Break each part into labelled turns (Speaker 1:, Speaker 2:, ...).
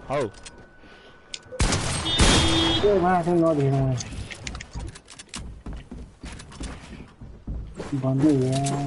Speaker 1: हौ
Speaker 2: त्यो माथि नदेख्नु भन्दै यहाँ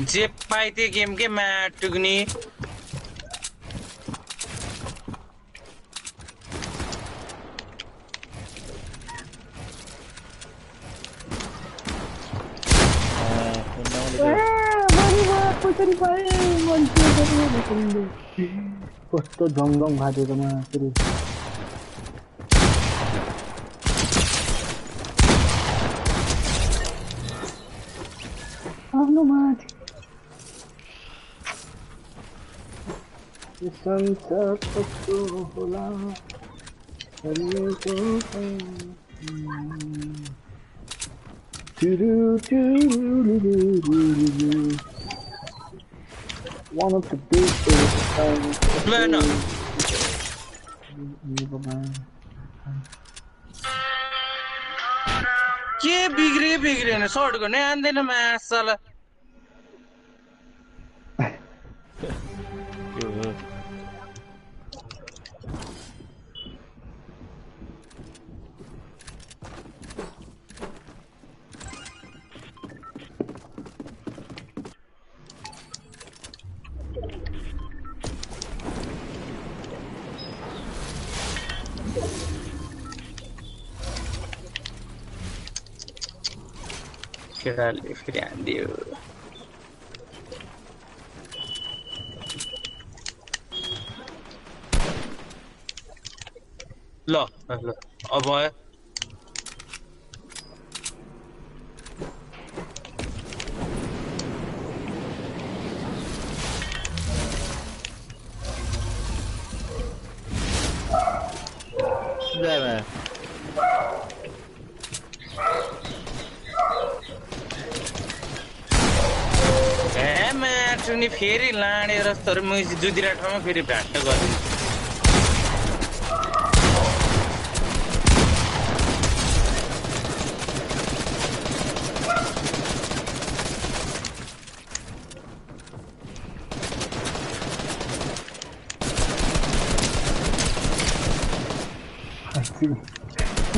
Speaker 3: जे पाइ त्यो गेम के म्याट टुक्नी
Speaker 2: कस्तो झङझङ भाटेकोमा फेरि आफ्नो माथि यो संसार कस्तो होला one of the big
Speaker 3: के बिग्रिएन सर्ट गर्ने आन्दैन मासला केटाले फेरि हान्दियो ल ल अब आयो नि फेरि लाडेर तर म जुदिरा ठाउँमा फेरि भ्याट गरिदिन्छु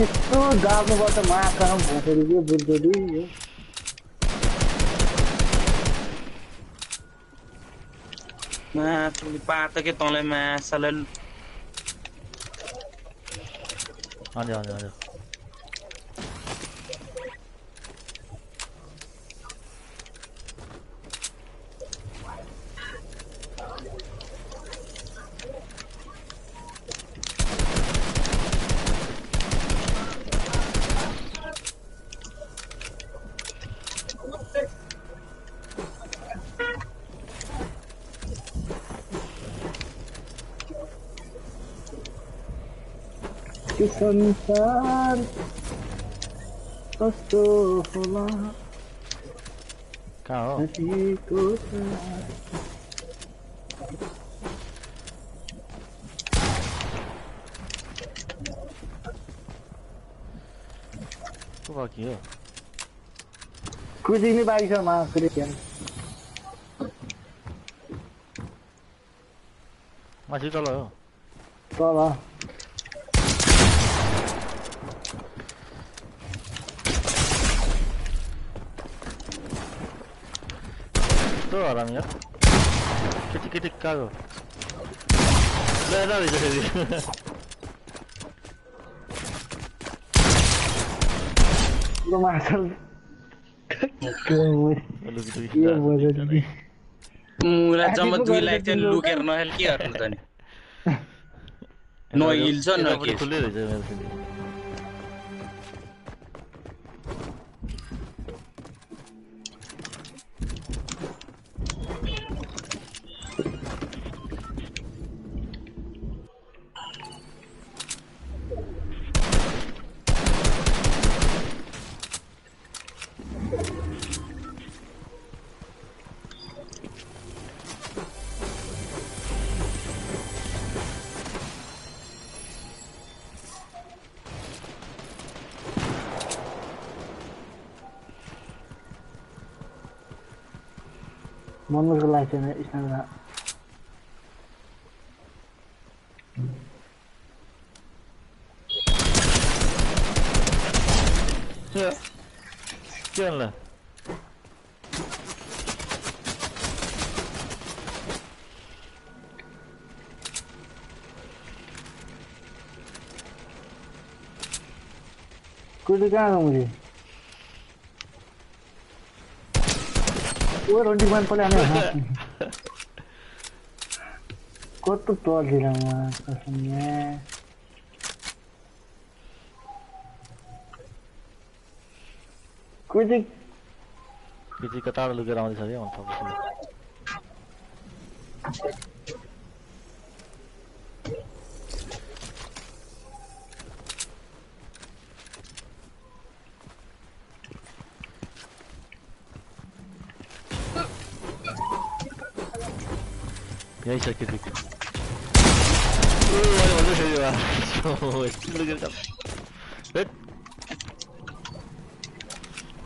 Speaker 2: यस्तो गाड्नुपर्छ माका भोटेर के बुझ्दै
Speaker 3: माथि पात के तँलाई मासला
Speaker 1: हजुर हजुर हजुर
Speaker 2: संसार कस्तो होला
Speaker 1: कहाँ हो 바퀴요.
Speaker 2: कुदिने बाइक छ मा क्रिस्टियन
Speaker 1: माथि तल हो
Speaker 2: तल
Speaker 1: त्यो हरामी यार केटी केटी कागो ले ल रहेछ फेरि
Speaker 2: पुरो मार्छल
Speaker 1: यो
Speaker 3: मुला जम्मा 2 लाख चाहिँ लुकेर नहेल के गर्नु त नि न हिल्छ न के
Speaker 1: खुल्लै रहेछ मेरो फेरि
Speaker 2: मनोजको लागि छैन स्नानमा
Speaker 1: के होला
Speaker 2: कुदी कहाँ गयो मुझे वो रोटी बन पड़े आने कतो तोड़ दिला म कसम है कुदी
Speaker 1: पिजी कतार लुकेर आउँदैछ के भन्नु तपाईँ यही छ केटी मैले भन्दै फेरि यस्तो लुकेर हेट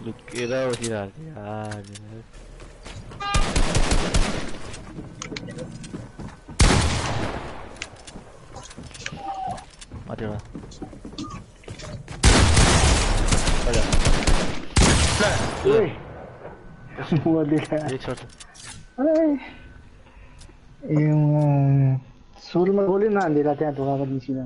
Speaker 1: लुकेर बसिरहेको छ यार माथिबाट
Speaker 2: ओए वो देखा
Speaker 1: एक सर्ट
Speaker 2: ए सुरुमा गोली नहालिदिएर त्यहाँ ढोकाको निस्किँदा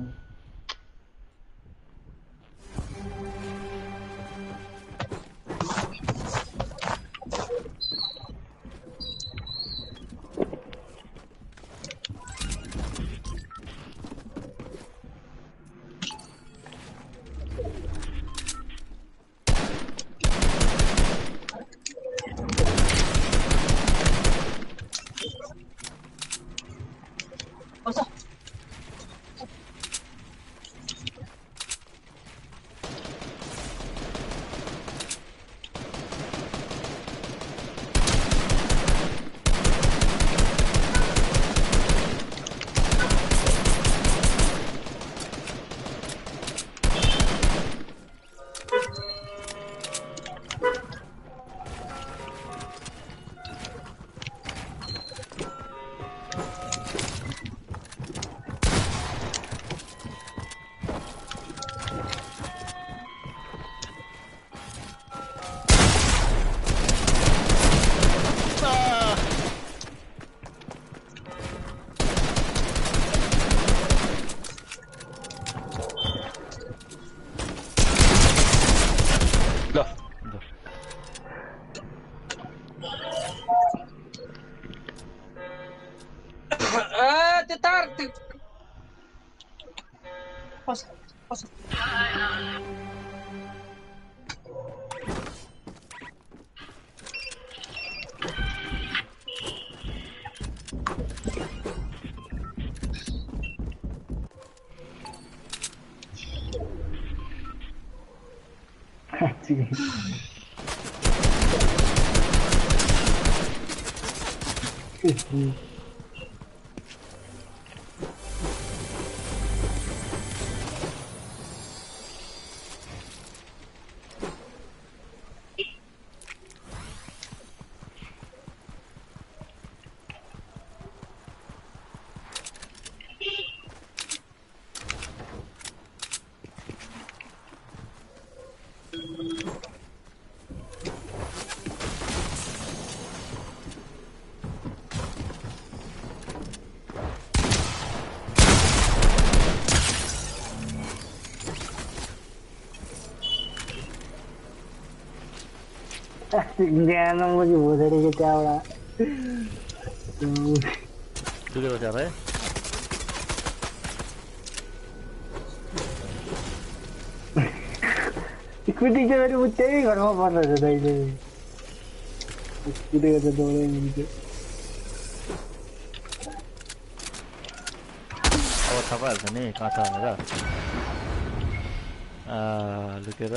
Speaker 2: ज्ञान मुझे बोलेरे के त्यहाँबाट
Speaker 1: दुगै बस्या भाइ
Speaker 2: कुटी चाहिँ फेरि त्यही घरमा पर्छ दाइले कुटेको त दौडै मिल्छ
Speaker 1: अब थाहा पाइहाल्छ नि कहाँ छ भनेर लुकेर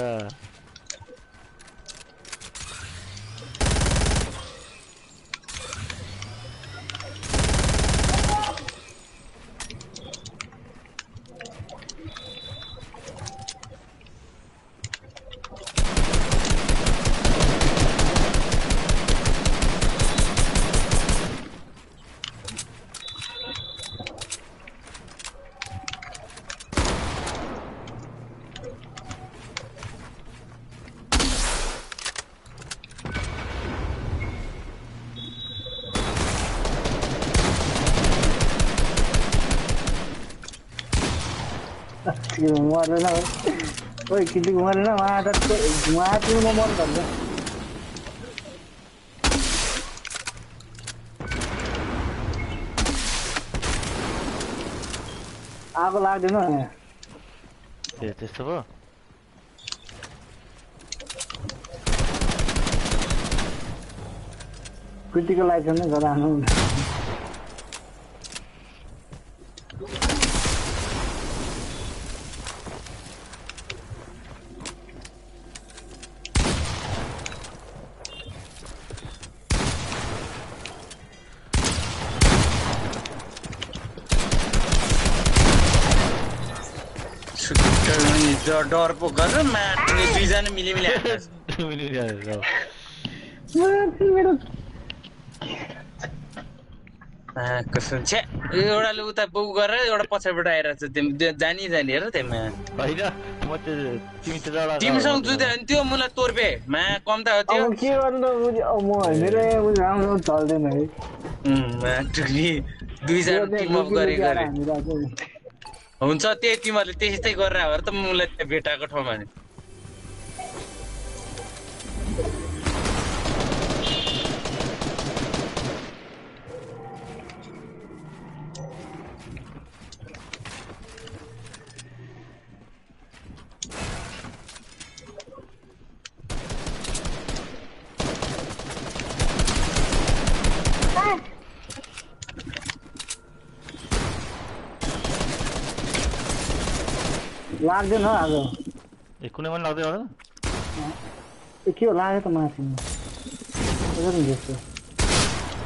Speaker 2: मरेन ओइ किति मरेन वहाँ त वहाँ चाहिँ म मन भन्छ आगो लाग्दैन
Speaker 1: ए त्यस्तो भयो
Speaker 2: कुटीको लाइसेन्स नै गराउनु
Speaker 3: डर पो गरेर मार्ने दुईजना मिलिमिली कसो छे एउटाले उता बुक गरेर एउटा पछाडिबाट आइरहेको छ जानी हेर त्यहाँ
Speaker 1: होइन म त्यो
Speaker 3: तिमीसँग जुत्यो भने त्यो मलाई तोर्पे मा कम त हो त्यो
Speaker 2: के गर्नु म मेरो राम्रो चल्दैन है
Speaker 3: दुईजना टिम अप गरे हुन्छ त्यही तिमीहरूले त्यस्तै गरेर भएर त मलाई त्यहाँ भेटाएको ठाउँमा नि
Speaker 2: लाग्दैन आज
Speaker 1: ए कुनै पनि लाग्दैन होला
Speaker 2: के हो लाग्यो त माथि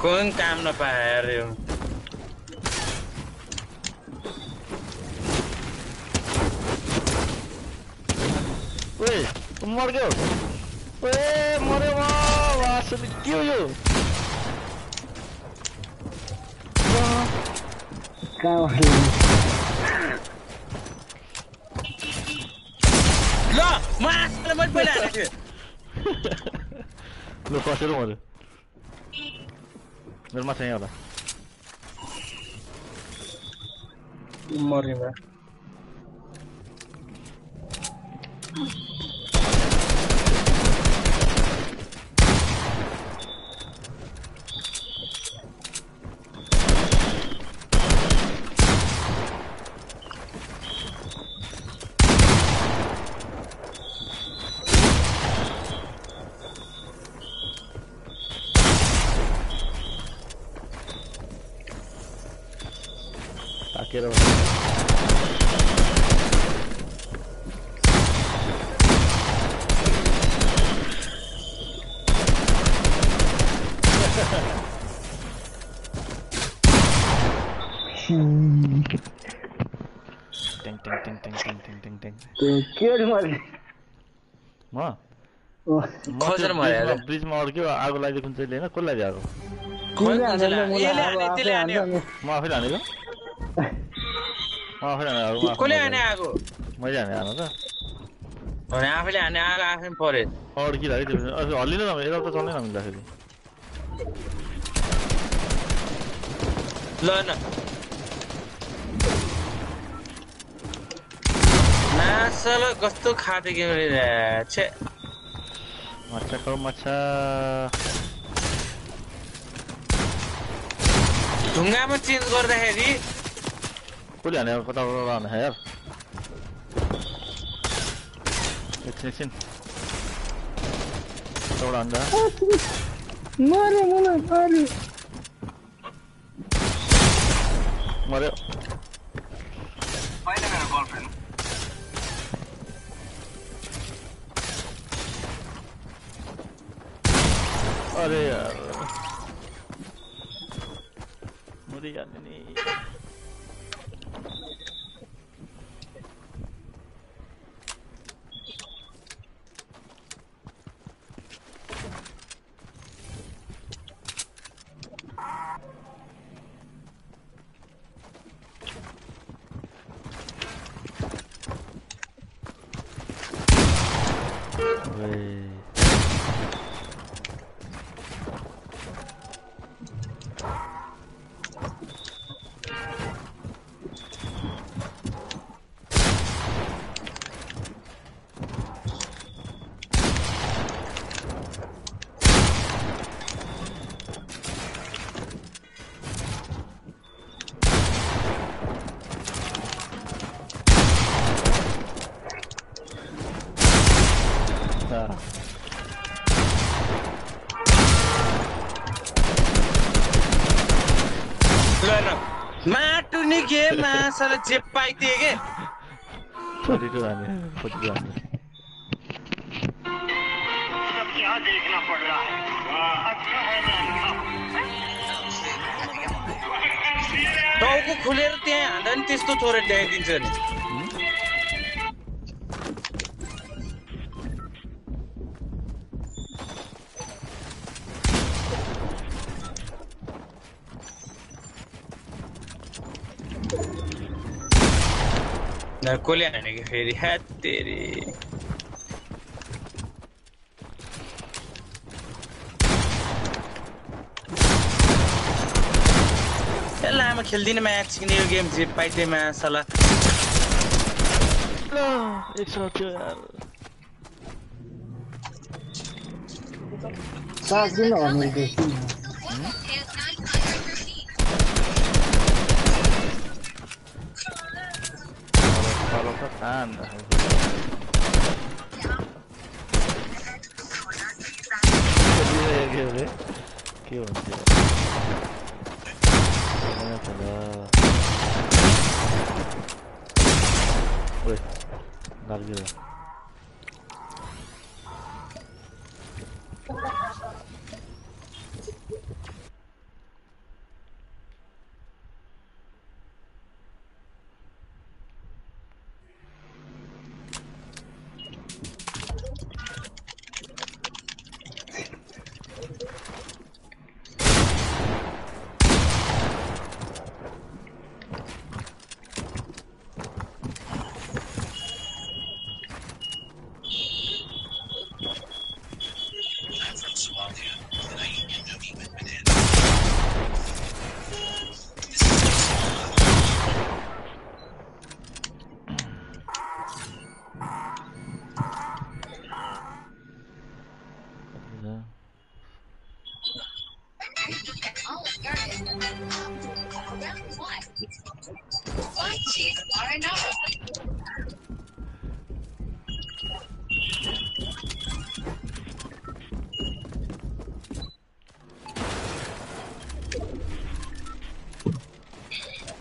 Speaker 3: कुन काम नपाए अरे
Speaker 1: ओए मर्यो ओए मर्यो वासले के हो यो
Speaker 3: ल मासले मैले पहिला हालेको थिएँ
Speaker 1: ल कसेर मर्यो मेरो माछा यहाँ होला
Speaker 3: मर्यो
Speaker 1: Quiero
Speaker 2: के मर्ने
Speaker 1: म
Speaker 3: खोजेर मर्यो
Speaker 1: ब्रिजमा अड्क्यो आगो लाग्यो कुन चाहिँ हैन कसलाई आगो म आफैले हानेको
Speaker 3: कसले हाने आगो
Speaker 1: मैले हाने हान त
Speaker 3: भने आफैले हाने आगो आफै पर्यो
Speaker 1: अड्किरहेको थियो हल्लिन न यता त चल्नै नमिल्दाखेरि
Speaker 3: ल न नासल कस्तो खाते के छे
Speaker 1: माछा खाऊ माछा
Speaker 3: ढुङ्गामा चेन्ज गर्दाखेरि
Speaker 1: कसले हाने कता हाने यार एकछिन एउटा अन्डा
Speaker 2: मरे मलाई पानी
Speaker 1: मर्यो अरे यार मरिहाल्ने नि
Speaker 3: माटु नि गेममा साला जे पाइदिए के
Speaker 1: 42 हाने 42 हाने
Speaker 4: क्या देखना पड़ रहा है अच्छा है
Speaker 3: टाउको खुलेर त्यहाँ हान्दा नि त्यस्तो थोरै ल्याइदिन्छ नि कसले हानेको फेरि ह्यात तेरी लामो खेल्दिनँ म्याच किन यो गेम जे पाइदिएमा साला
Speaker 1: एक सौ थियो यार
Speaker 2: सास दिन हो मैले
Speaker 1: follow the fan के भन्छ ओइ लाग्यो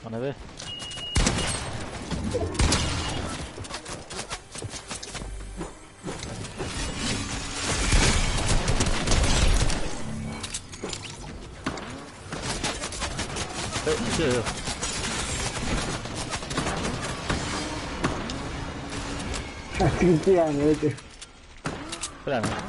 Speaker 1: Mana be?
Speaker 2: Ketinggian itu.
Speaker 1: Berapa?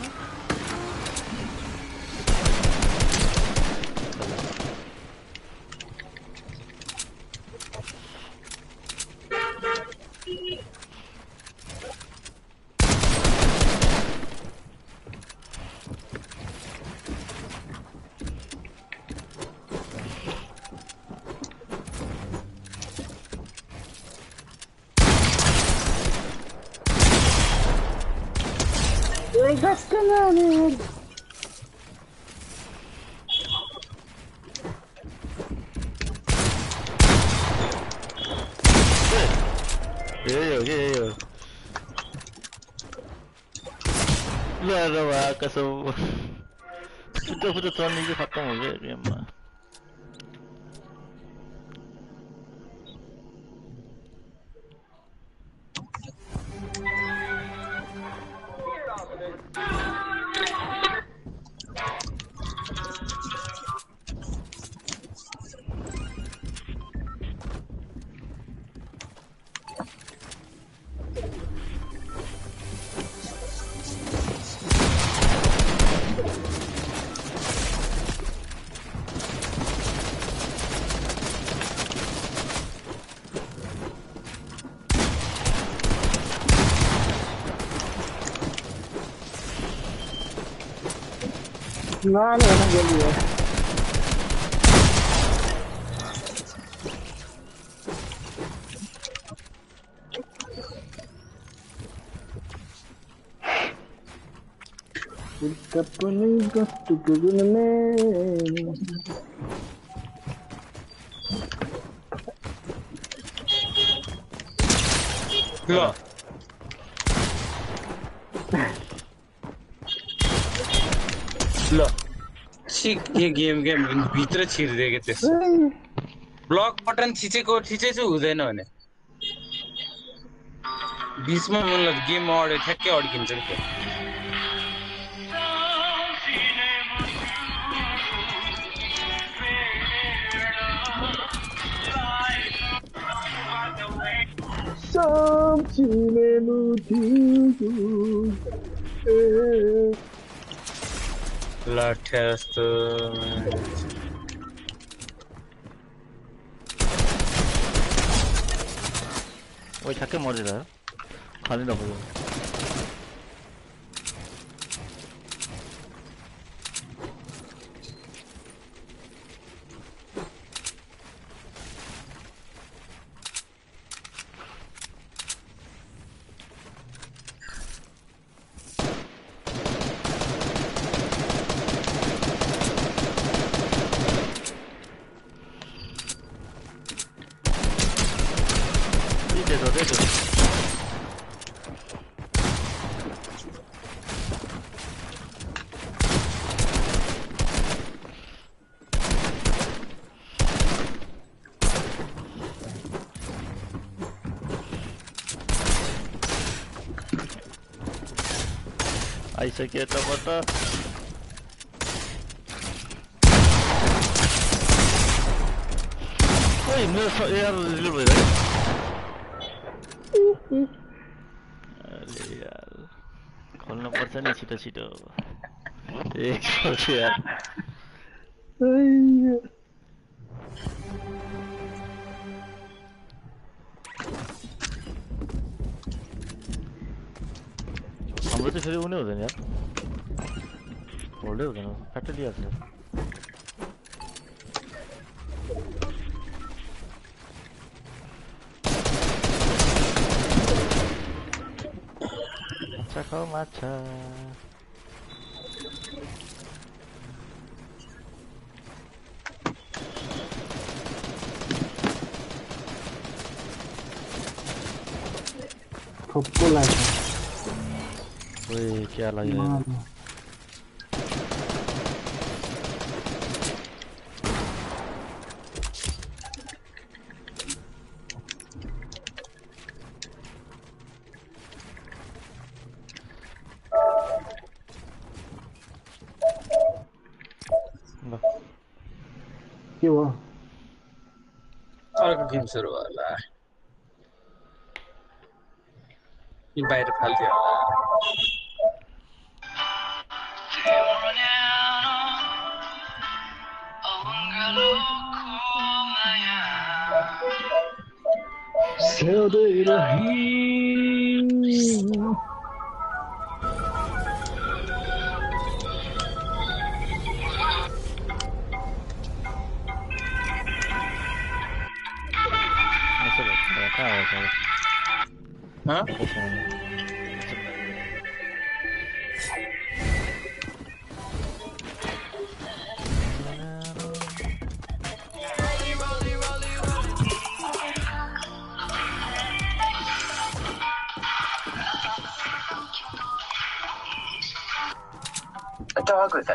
Speaker 1: ये यार वाह कसम फुट चलने की खत्म हो गया गेम में
Speaker 2: No, no, no, no. Kita punya gastu kegunaan.
Speaker 3: ल ल छिक के गेम भित्र छिर्दिएको त्यस ब्लक बटन थिचेछु हुँदैन भने बिचमा मतलब गेम अड्यो ठ्याक्कै अड्किन्छ नि त्यो लाठ्या जस्तो
Speaker 1: ओइ ठ्याक्कै मरेर खाली नभयो आइसक्यो टपट ओइ मेरो यार रिलोड भइरहेको अरे यार खोल्न पर्छ नि छिटो एक छोड यार हाम्रो चाहिँ फेरि उनी हुँदैन यार होल्डै हुँदैन फ्याक्ट्री लिइहाल्छ माछा खाऊ माछा
Speaker 2: थप्पो लाग्छ
Speaker 1: ओए क्या लाग्यो
Speaker 2: के हो
Speaker 3: अर्को गेम सुरु होला यो बाहिर फाल्थ्यो
Speaker 2: सधैँ रही
Speaker 3: हाँ
Speaker 4: भएको छ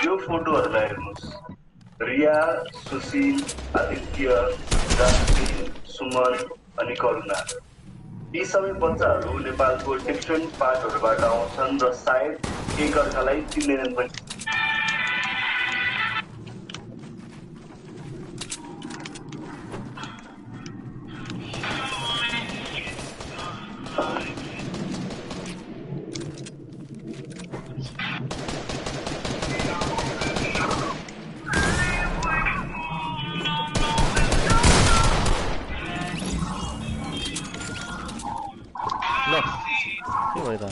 Speaker 4: यो फोटोहरुलाई हेर्नुस् रिया सुशील आदित्य जासमिन सुमन अनि करुणा यी सबै बच्चाहरू नेपालको डिफ्रेन्ट पार्टहरुबाट आउँछन् र सायद एकअर्कालाई चिन्दैनन् पनि
Speaker 1: ल के भयो त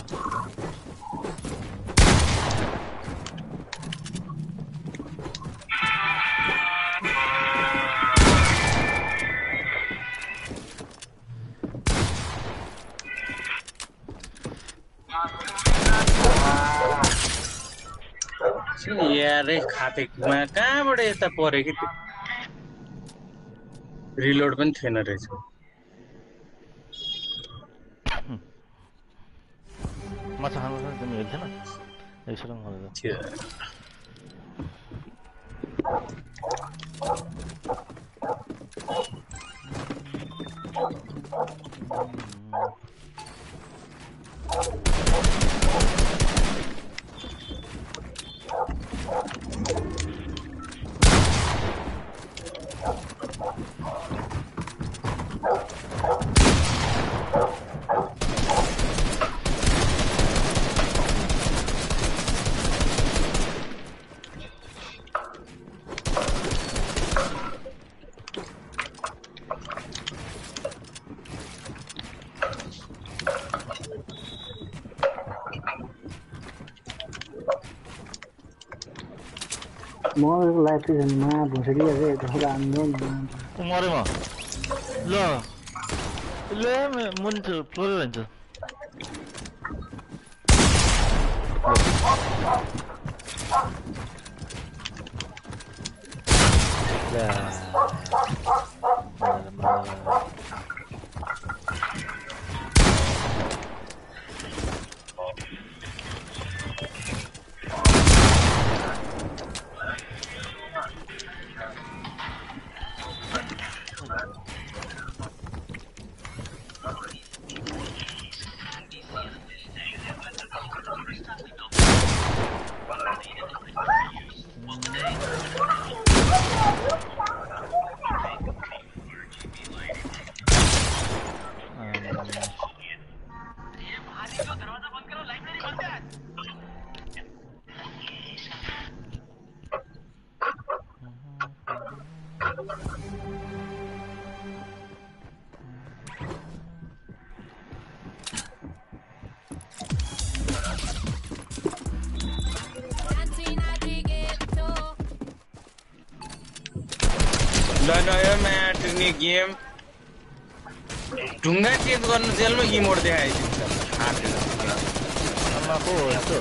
Speaker 3: यारै खातेमा कहाँबाट यता पर्यो कि त्यो रिलोड पनि थिएन रहेछ
Speaker 1: माछा खानु छ तिमी हेर्थेन यसो गरेर
Speaker 3: थियो
Speaker 2: म लाइफ चाहिँ मा भुसडी अझै ढोका आउँदैन
Speaker 1: मरे म ल ल मुन्छु फ्लोर हुन्छ
Speaker 3: नयाँ म्याट्ने गेम ढुङ्गा चेन्ज गर्नु जेलमा इमोट देखाइदिन्छ
Speaker 1: आमाको यस्तो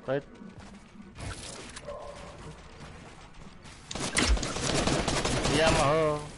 Speaker 1: right Yamaha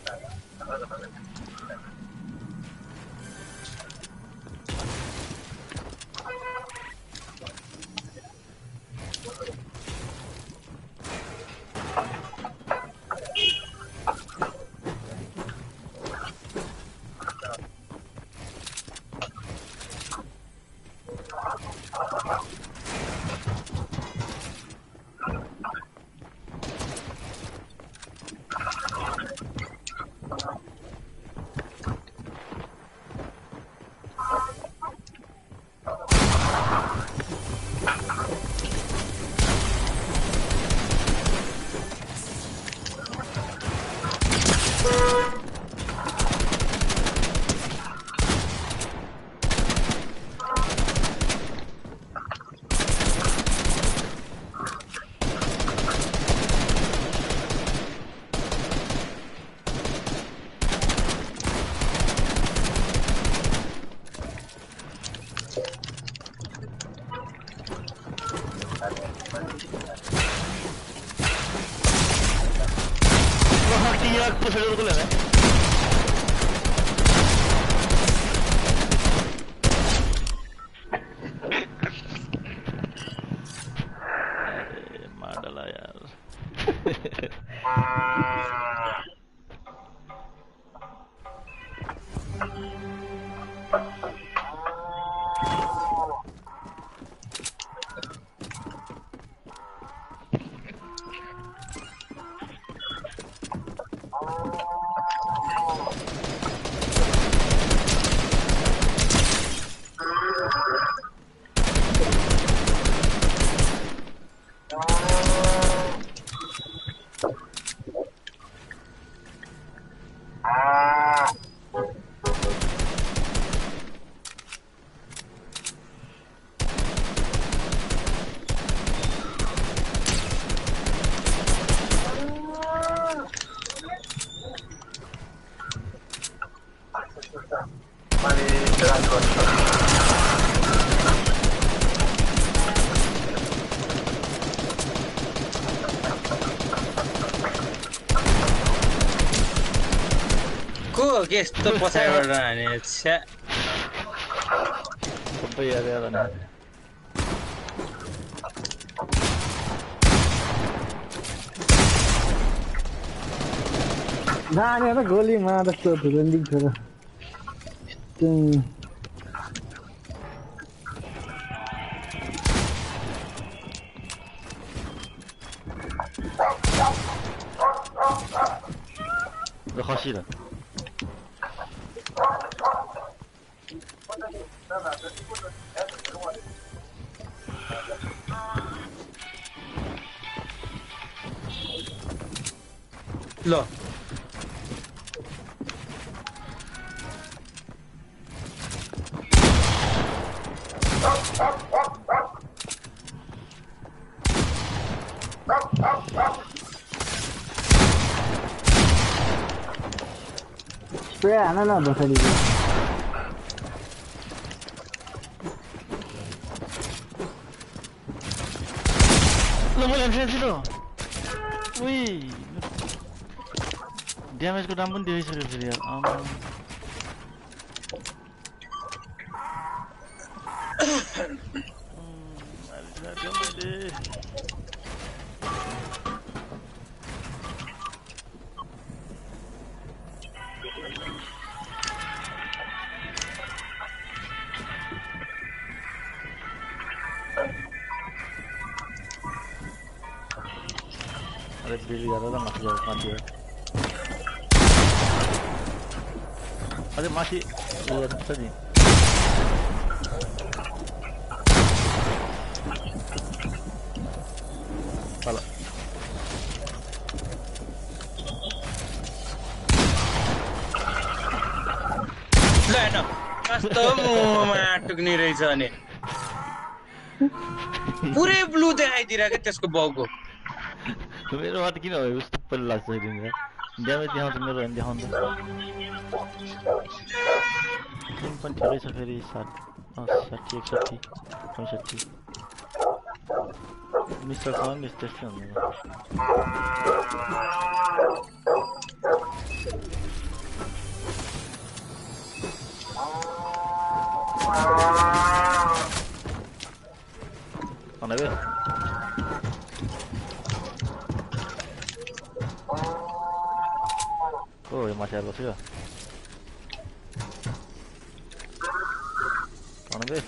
Speaker 3: को हो कि यस्तो पछाडिबाट हाने छ्या
Speaker 1: सबै याद याद अनि
Speaker 2: जाने त गोलीमा जस्तो धुलन्दी थियो
Speaker 1: ल खसी र
Speaker 3: ल
Speaker 2: स्प्रे हान न बसरी
Speaker 1: ल मैले फेरि उही ड्यामेजको दाम पनि दिइसक्यो फेरि यार अरे बिल ज्यादा था माथि अरे माथि उयो छ नि तल
Speaker 3: ल हेर्न कस्तो मुहमा टुक्नी रहेछ अनि पुरै ब्लू देखाइदिरहेको त्यसको बाउको
Speaker 1: मेरो हात किन भयो उस्तो पनि लाग्छ ड्यामेज देखाउँछ मेरो होइन देखाउँछ टिम पनि ठिकै छ फेरि 60 61 65 मिस्टरसँग नि त्यस्तै हुन्छ Ona ver. Oh, ya masih ada sih. Ona ver.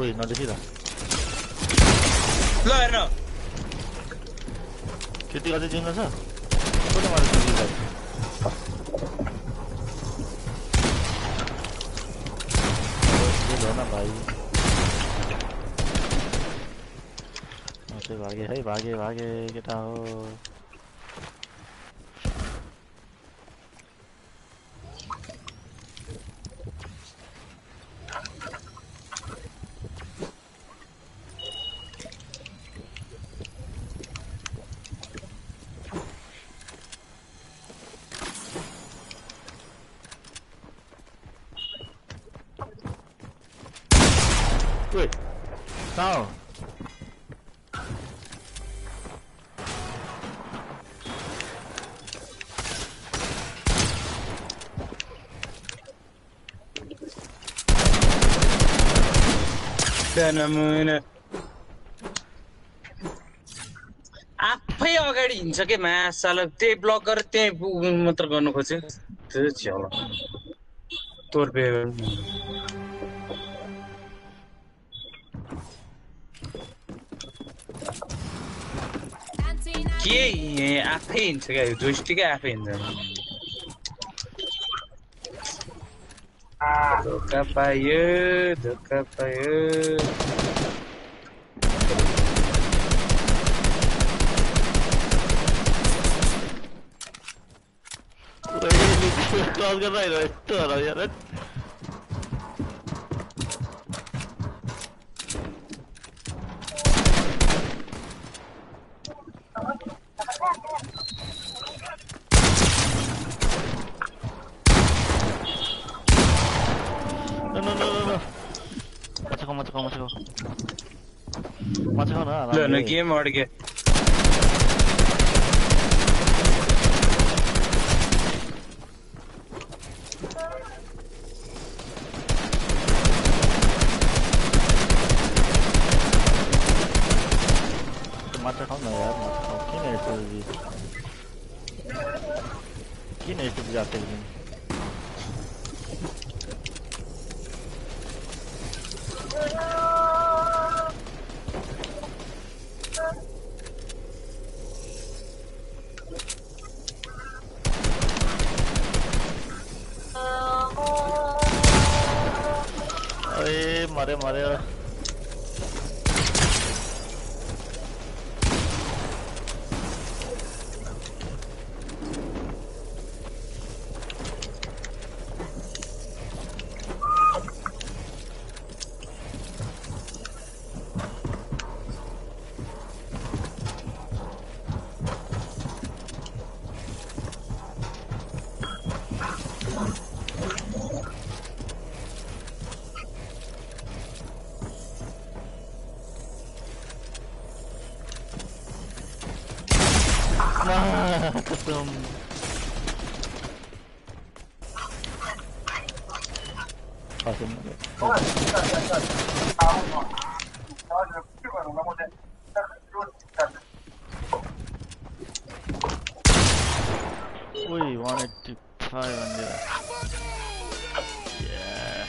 Speaker 1: Uy, no decida.
Speaker 3: ल हेर्न
Speaker 1: Kita ada jenazah sah. Kau dah mana sini lagi? Dia dah nak bayi. Masih bagi, hey bagi kita ho. Wait, sao?
Speaker 3: आफै अगाडि हिँड्छ के मासाला त्यही block गरेर त्यही मात्र गर्नु खोज्यो त्यो छ्याउला तोर्पे
Speaker 5: Dancing
Speaker 3: के आफै हिँड्छ क्या यो जोइस्टिकै आफै हिँड्छ धोका पायो
Speaker 1: क्रॉस कर रहा है यस्तो हो यार No. Macam mana?
Speaker 3: ल न game अड्क्यो
Speaker 1: Macam kau na yaar, macam kau kini itu जाते हैं अरे मारे कसम Ui, 185 on there. Yeah.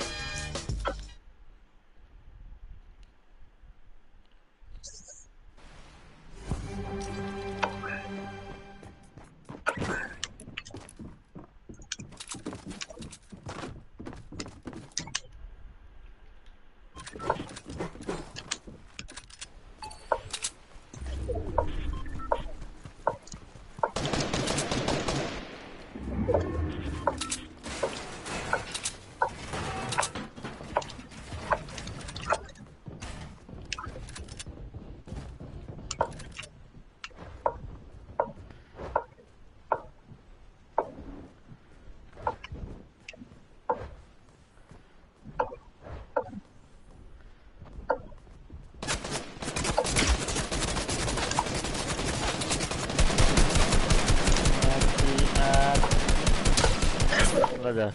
Speaker 1: Raja.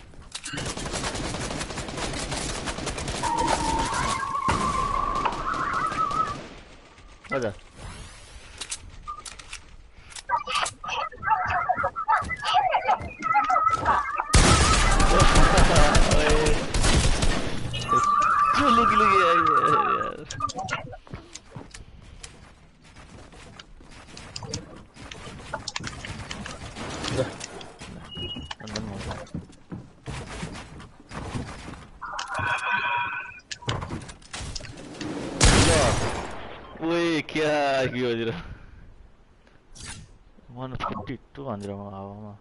Speaker 1: Raja. Lagi yaar. Wih, क्या किया जरा 152 अंदर में आवा में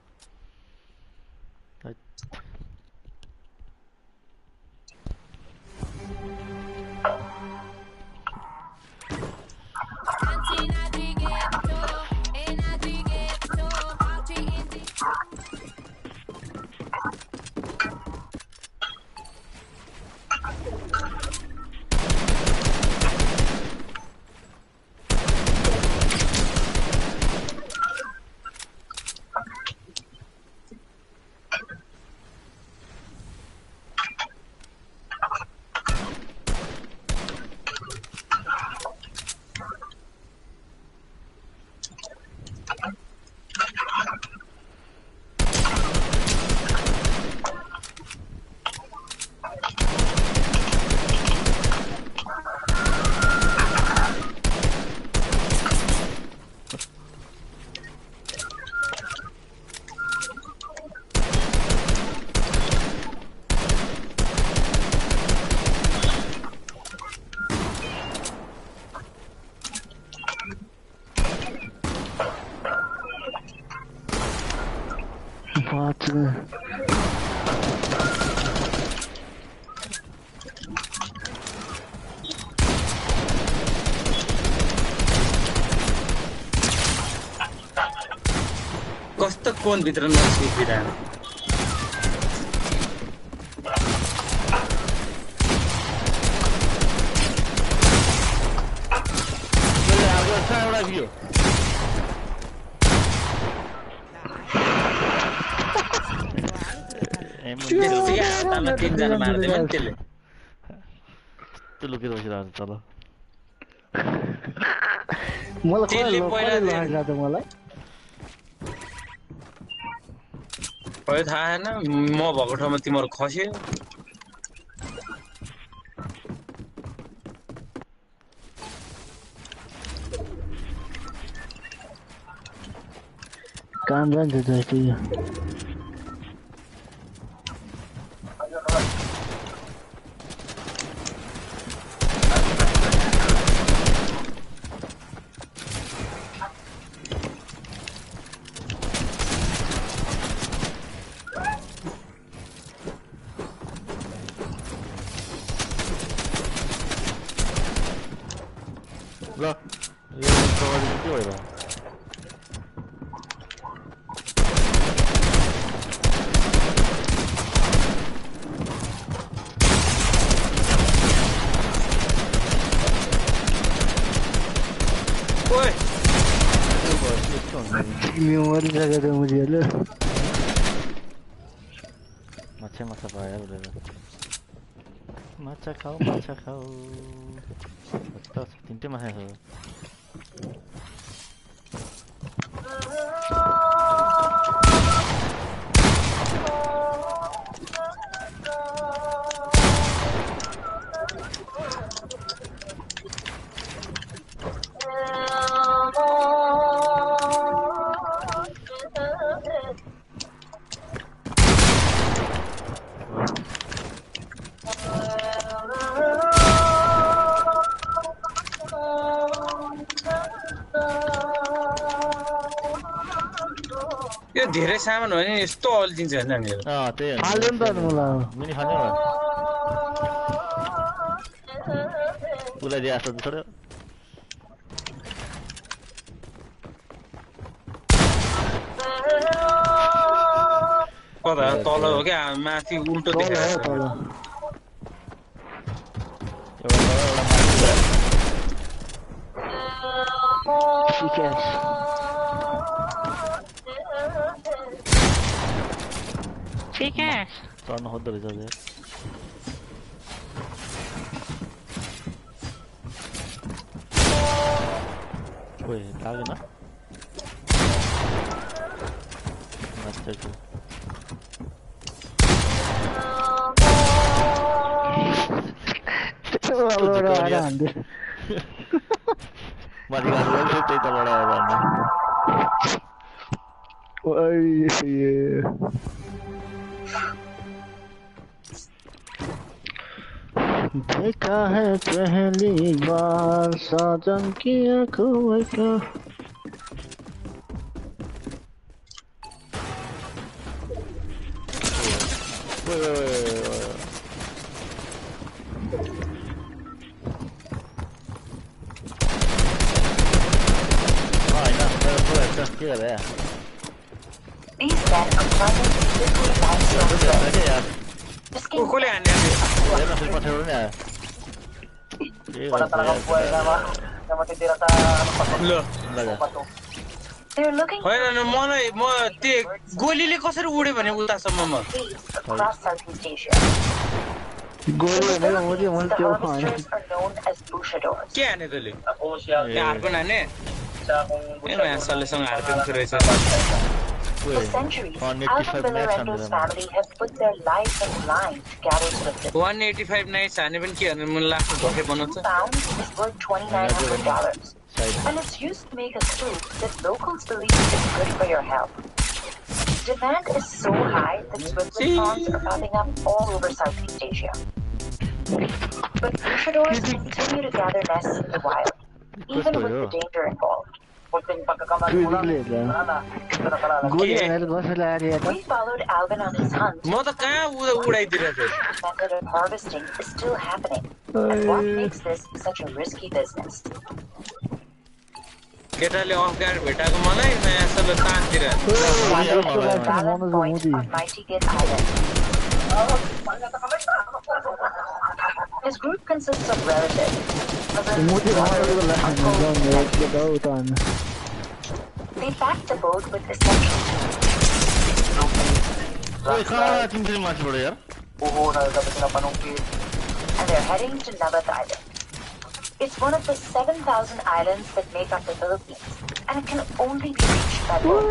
Speaker 3: कस्तो कोन भित्र नसिपिरहनु
Speaker 1: एउटा भिडियो
Speaker 3: तीनजना मार्दै पनि त्यसले
Speaker 1: त्यो लुकेर बसिरहेको छ तल
Speaker 3: त्यसले पहिला
Speaker 2: मलाई
Speaker 3: पहिला थाहा छैन म भएको ठाउँमा तिम्रो खस्यो
Speaker 2: काम जान्छ जस्तो यो
Speaker 1: ल यो कभर के भइरहेको
Speaker 2: मेमोरी जगह तो मुझे लो
Speaker 1: माछा माछा पाया बोलेर माछा खाऊ त तिनटै माछा छ
Speaker 3: यो धेरै सामान हो नि यस्तो अल्झिन्छ हैन मेरो
Speaker 1: त्यही हो
Speaker 2: हाल्यो नि त मलाई
Speaker 1: मिनी खाने हो उसलाई दिए आस्तो छोड्यो
Speaker 3: कता तल हो क्या माथि उल्टो देखाएको
Speaker 2: ठीक है
Speaker 5: ठीक है
Speaker 1: चढ्नु खोज्दो रहेछ अझै ओए लागेन माथि गएर त्यही तलबाट आएर भन्ने
Speaker 2: देखा है पहली बार साजन की आंखों में क्या
Speaker 1: के गरे
Speaker 5: These men are planning to quickly launch your threat. Just keep
Speaker 3: कोले हान्ने
Speaker 1: हेर्न फेरि पठाउनु नि
Speaker 3: ल
Speaker 5: They're looking for
Speaker 3: होइन मलाई म त्यो गोलीले कसरी उड्यो भने उतासम्ममा
Speaker 5: thieves across Southeast Asia.
Speaker 2: गोलो
Speaker 5: The
Speaker 2: हैन मुझे मन
Speaker 5: Philippines, the
Speaker 2: त्यो
Speaker 5: harvesters are known as luchadors.
Speaker 3: के हाने तैँले त्यहाँ हार्पन हाने ए मासलेसँग हार्पन रहेछ
Speaker 5: For centuries, Alvin Villarendo's family have put their lives on the line to gather swift.
Speaker 3: 185 nights हाने पनि के हाने मन लाग्छ धोके बनाउँछ
Speaker 5: Pound is worth $2,900, and it's used to make a soup that locals believe is good for your health. Demand is so high that swimless ponds are popping up all over Southeast Asia. But luchadors continue to gather nests in the wild, even with the danger involved.
Speaker 2: kunting pagkakamali mo lang. Wala na. Ito nakalala.
Speaker 5: We followed Alvin on his hunt.
Speaker 3: म त कहाँ उडाइदिरहेको
Speaker 5: The method of harvesting is still happening. And what makes this such a risky business?
Speaker 3: केटाले of guard भेटाएको मलाई नयाँ सलो तानतिर
Speaker 5: Balance point on Mighty Gate Island. His group consists of relatives. They packed the boat with essentials. And they're heading to Nabat Island. It's one of the 7,000 islands that make up the Philippines, and it can only be reached by boat.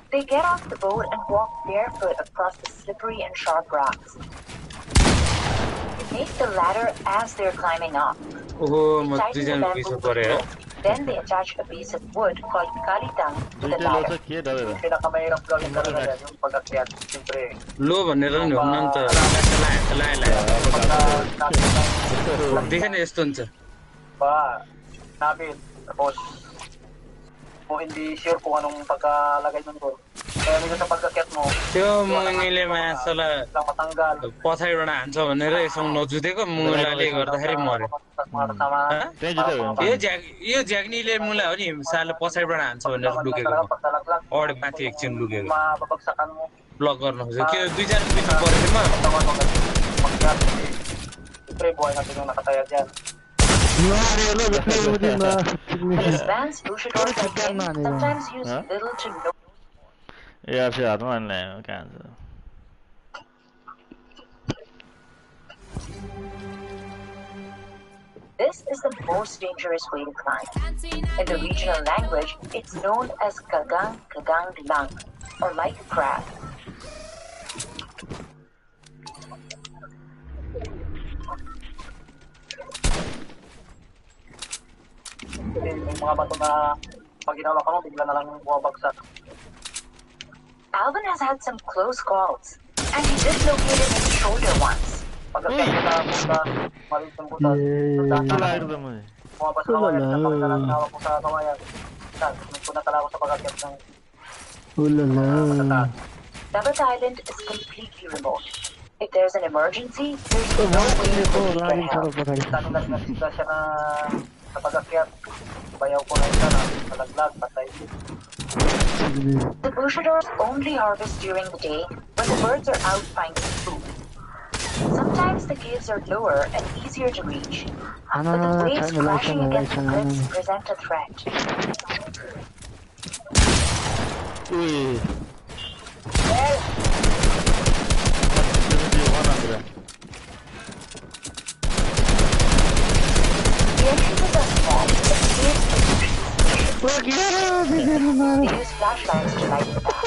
Speaker 5: They get off the boat and walk barefoot across the slippery and sharp rocks. They make the ladder as they're climbing up.
Speaker 3: ओहो म
Speaker 5: They tighten the
Speaker 3: दुईजना
Speaker 5: bamboo
Speaker 3: पिछे
Speaker 5: with
Speaker 3: परे
Speaker 5: rope. Then they attach a piece of wood called kalitang to the ladder.
Speaker 2: Pinakamahirap gawin talaga yan, yung pag-akyat. Siyempre,
Speaker 3: लो भनेर नि हुन्न नि त देखेन यस्तो हुन्छ
Speaker 2: namin. Tapos, kung hindi sure kung anong pagkalagay nun ko. Kaya nito sa pagkakyat mo,
Speaker 3: त्यो मुङीले मासला
Speaker 2: lang matanggal.
Speaker 3: पछाडिबाट हान्छ भनेर यसो नजुतेको मुलाले गर्दाखेरि मर्यो यो झ्याग्नीले मुला हो नि साले पछाडिबाट हान्छ भनेर लुकेको अडे माथि एकछिन लुकेको
Speaker 2: Mababagsakan mo.
Speaker 3: ब्लक गर्न खोज्यो के दुईजना बिचमा परेको म
Speaker 2: Siyempre, buhay natin yung nakataya dyan.
Speaker 5: These vans luchadors like him sometimes use little to no.
Speaker 1: यार से हाथ मान ले कहाँ से
Speaker 5: This is the most dangerous way to climb. In the regional language, it's known as kagang kagang lang, or like a crab.
Speaker 2: Yung mga bato na pag ginawa ka mo, bigla na lang bumabagsak.
Speaker 5: Alvin has had some close calls, and he dislocated his shoulder once.
Speaker 2: Pagkakyat mo na punta, maliit yung butas. Bumabas ka kawayan, napakita lang tinawag ko sa kawayan. May punatala ako sa pagkakyat ng matataas.
Speaker 5: Nabat Island is completely remote. If there's an emergency, there's no way to get help.
Speaker 2: Tanong na sinasisla siya na sa pagkakyat. Bayaw ko na isa na malaglag, patay.
Speaker 5: The luchadors only harvest during the day when the birds are out finding food. Sometimes the caves are lower and easier to reach, but the waves crashing against the cliffs present a threat. The entrances are small, but the caves they use flashlights to light the path.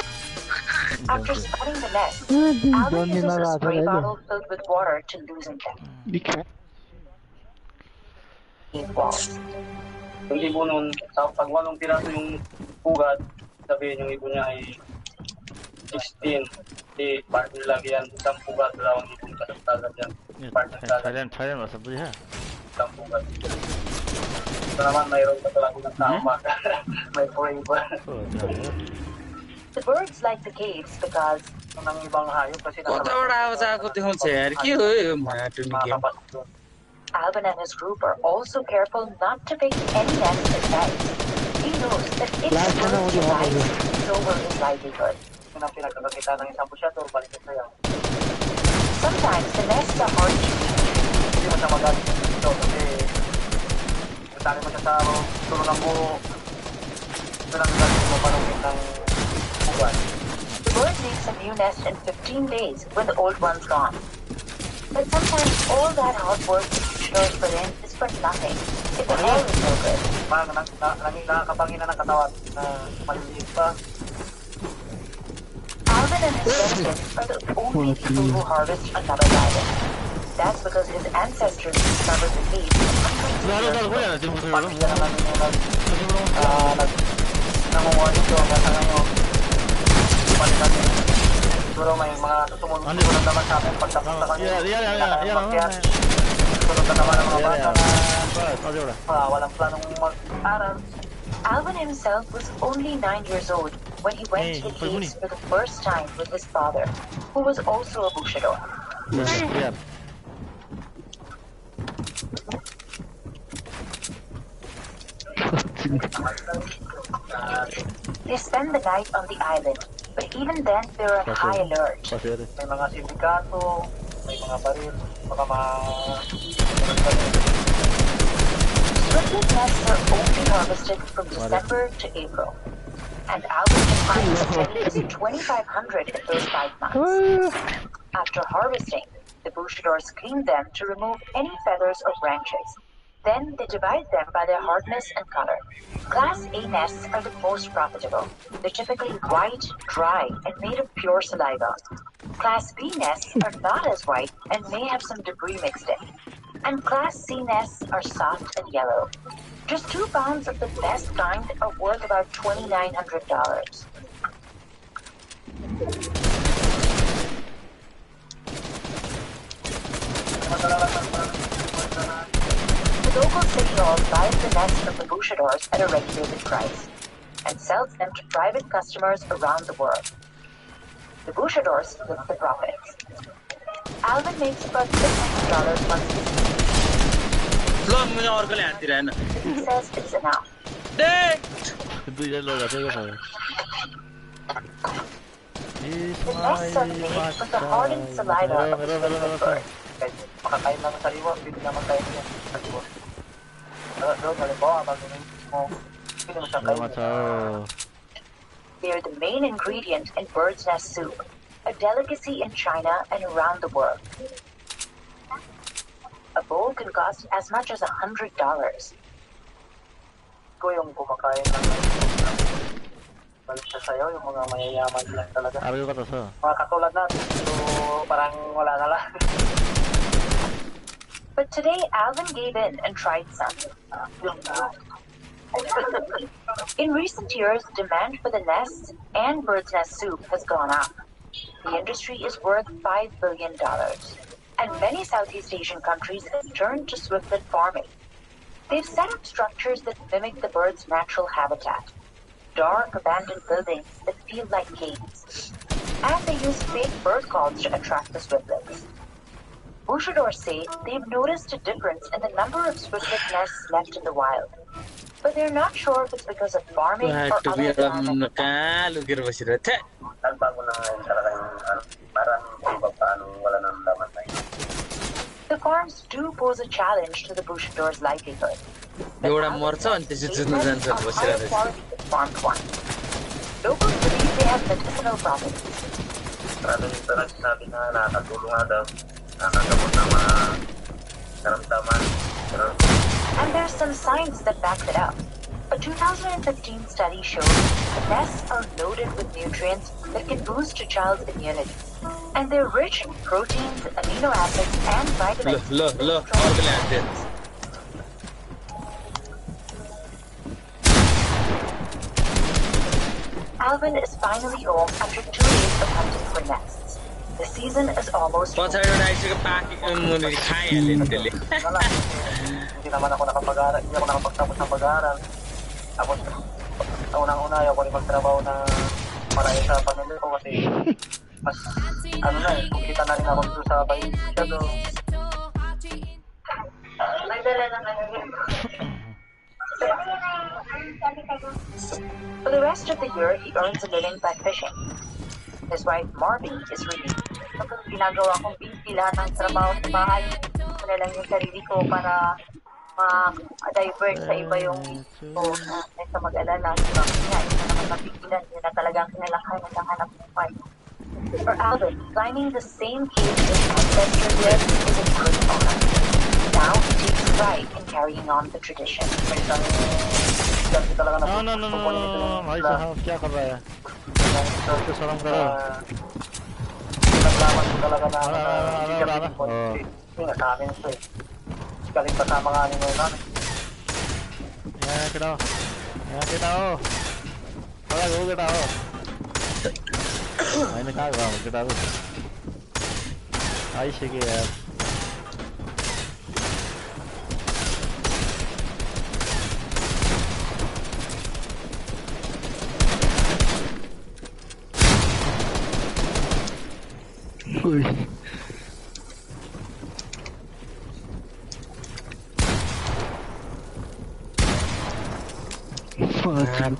Speaker 5: After spotting the nest, Alvin uses a spray bottle filled with water to loosen them. Cave walls.
Speaker 2: Yung ibon nun, pag walong piraso yung ugat, sabihin yung ibon niya ay 16. Di, partner lagi yan. Isang ugat, dalawang ibon kasagtagad yan. Partner lagi.
Speaker 1: Thailand was a yeah.
Speaker 2: Isang ugat. Ito naman, mayroon pa talaga ng tama. May pray pa.
Speaker 5: The birds like the caves because
Speaker 2: Ang ibang hayop kasi
Speaker 3: कताबाट आवाज आएको देखाउँछ यार के हो यो माटो नि game
Speaker 2: makapasok doon.
Speaker 5: Alvin and his group are also careful not to pick any nest at night. He knows that if the bird survives, so will his livelihood.
Speaker 2: Yun ang pinagkakita ng isang pusyador, balik sa sayaw.
Speaker 5: Sometimes the nests are hard to reach.
Speaker 2: Hindi mo siya magalit dito kasi matali mo siya sa tulo ng buho. Ito lang galit mo panungin ng ugat.
Speaker 5: The bird makes a new nest in 15 days when the old one's gone. But sometimes all that hard work the luchadors put in is for nothing. If the hair is no good.
Speaker 2: Parang nakakapangina ng katawan na maliliit pa.
Speaker 5: Alvin and his residents are the only people who harvest on Nabat Island. That's because his ancestors discovered the cave hundreds of years ago.
Speaker 2: Pag siya naman yung nangunguha dito hanggang sa ngayon. Palitan nila. siguro may mga sumunod naman sa atin pagtapos sa kanya. Susunod na naman ang mga bata na walang planong mag-aral.
Speaker 5: Alvin himself was only 9 years old when he went to the caves for the first time with his father, who was also a bushador. They spend the night on the island, but even then they're on high alert.
Speaker 2: May mga sindikato, may mga baril, baka
Speaker 5: Swiftlet nests are only harvested from December to April, and Alvin can find as many as 2,500 in those 5 months. After harvesting, the bushadors clean them to remove any feathers or branches. Then they divide them by their hardness and color. Class A nests are the most profitable. They're typically white, dry, and made of pure saliva. Class B nests are not as white and may have some debris mixed in. And Class C nests are soft and yellow. Just 2 pounds of the best kind are worth about $2,900. The local city hall buys the nests from the bushadors at a regulated price and sells them to private customers around the world. The bushadors split the profits. Alvin makes about $600 monthly. He says it's enough. The nests are made from the hardened saliva of the swiftlet bird.
Speaker 2: Makakain naman sa liwa, hindi naman kain yan sa liwa. Doon, halimbawa, pag hindi mo siyang kain.
Speaker 5: They are the main ingredient in bird's nest soup, a delicacy in China and around the world. A bowl can cost as much as $100.
Speaker 2: Ko yung kumakain ng balik sa sayo, yung mga mayayaman lang talaga. Mga katulad natin, so parang wala na lang.
Speaker 5: But today, Alvin gave in and tried some. In recent years, demand for the nests and bird's nest soup has gone up. The industry is worth $5 billion, and many Southeast Asian countries have turned to swiftlet farming. They've set up structures that mimic the bird's natural habitat, dark, abandoned buildings that feel like caves, and they use fake bird calls to attract the swiftlets. Bushadors say they've noticed a difference in the number of swiflet nests left in the wild, but they're not sure if it's because of farming or other environmental factors. The farms do pose a challenge to the bushadors' livelihood. Locals believe they have medicinal properties. And there's some science that backs it up. A 2015 study showed the nests are loaded with nutrients that can boost a child's immunity. And they're rich in proteins, amino acids, and vitamins. Alvin is finally home after 2 days of hunting for nests. The season is almost over.
Speaker 2: Hindi naman ako nakapag-aral, hindi ako nakapagtapos ng pag-aaral. Tapos, unang-una, ayaw ko rin magtrabaho na malayo sa pamilya ko kasi mas, kumita na rin ako dito sa bayan.
Speaker 5: Nagdala naman yun. For the rest of the year, he earns a living by fishing. His wife, Marby, is relieved.
Speaker 6: Kapag ginagawa kong busy lahat ng trabaho sa bahay, wala lang yung sarili ko para ma-divert sa iba yung ko na sa mag-alala. Diba? Kaya, hindi na naman mapigilan. Yun na talagang kinalakay na nahanap buhay.
Speaker 5: For Alvin, climbing the same cave his ancestors lived is a good honor. Now he takes pride in carrying on the tradition.
Speaker 1: No. भाई साहब क्या कर रहा है? इसको शर्म करो.
Speaker 2: Naglaman ko talaga na sa amin ito eh. Galing pa sa mga anino namin.
Speaker 1: यहाँ के आओ. अरे वो बेटा आओ. होइन कहाँ गयो केटाहरू आइसक्यो यार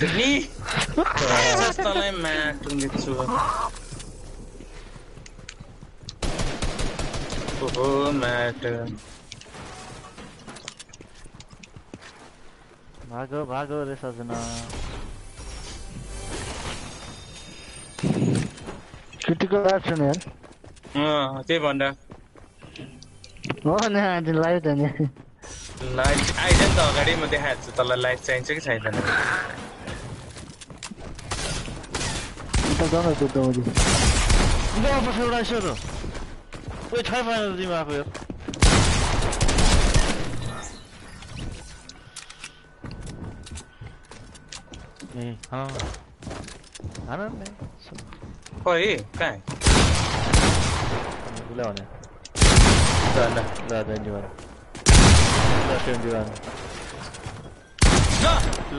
Speaker 3: Ni जस्तोलाई म्याटुङ्गे छु ओहो म्याट
Speaker 1: भागो भागो रे सजना
Speaker 7: क्रिटिकल एक्सन यार
Speaker 3: त्यही भन्दा
Speaker 7: हो नि आज लाइभ त नि
Speaker 3: लाइट आइज नि त अगाडि म देखाएको छु तँलाई लाइट चाहिन्छ कि चाहिँदैन
Speaker 7: त गर्न त दौडी
Speaker 1: वापस एउटा यसो त ओइ छ पाएन दिमागको यो ए आनन्द
Speaker 3: खोइ कहाँ
Speaker 1: उसले भने
Speaker 3: ल
Speaker 1: ल धन्यवाद ल धन्यवाद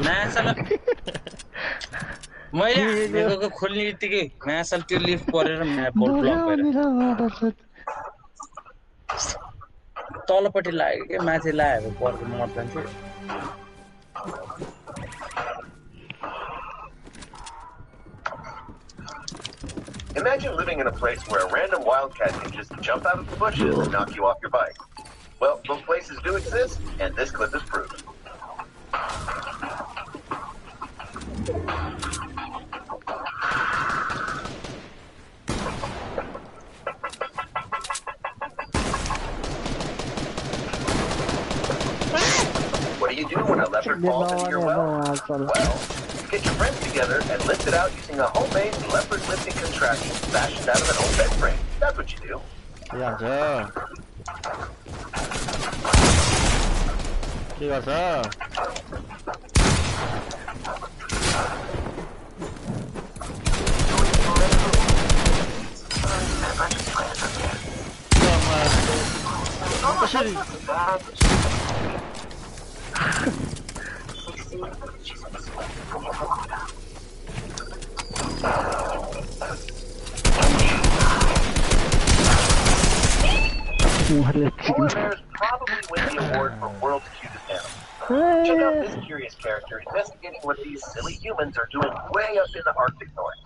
Speaker 3: म्यासल मैले हानेको खोल्ने बित्तिकै म्यासल त्यो लिफ्ट परेर म्याप ब्लक भएर तलपट्टि लाग्यो कि माथि लाग्यो पर्को मर्दैन थियो
Speaker 8: Imagine living in a place where a random wildcat can just jump out of the bushes and knock you off your bike. Well, those places do exist, and this clip is proof. What do you do when a leopard falls into your well? Well, get your friends together and lift it out using a homemade leopard lifting contraption fashioned out of an old bed frame. That's what you do.
Speaker 1: Yeah, के गर्छ कसरी
Speaker 8: Foreigners probably win the award for world's cutest animal. Check out this curious character investigating what these silly humans are doing way up in the Arctic North.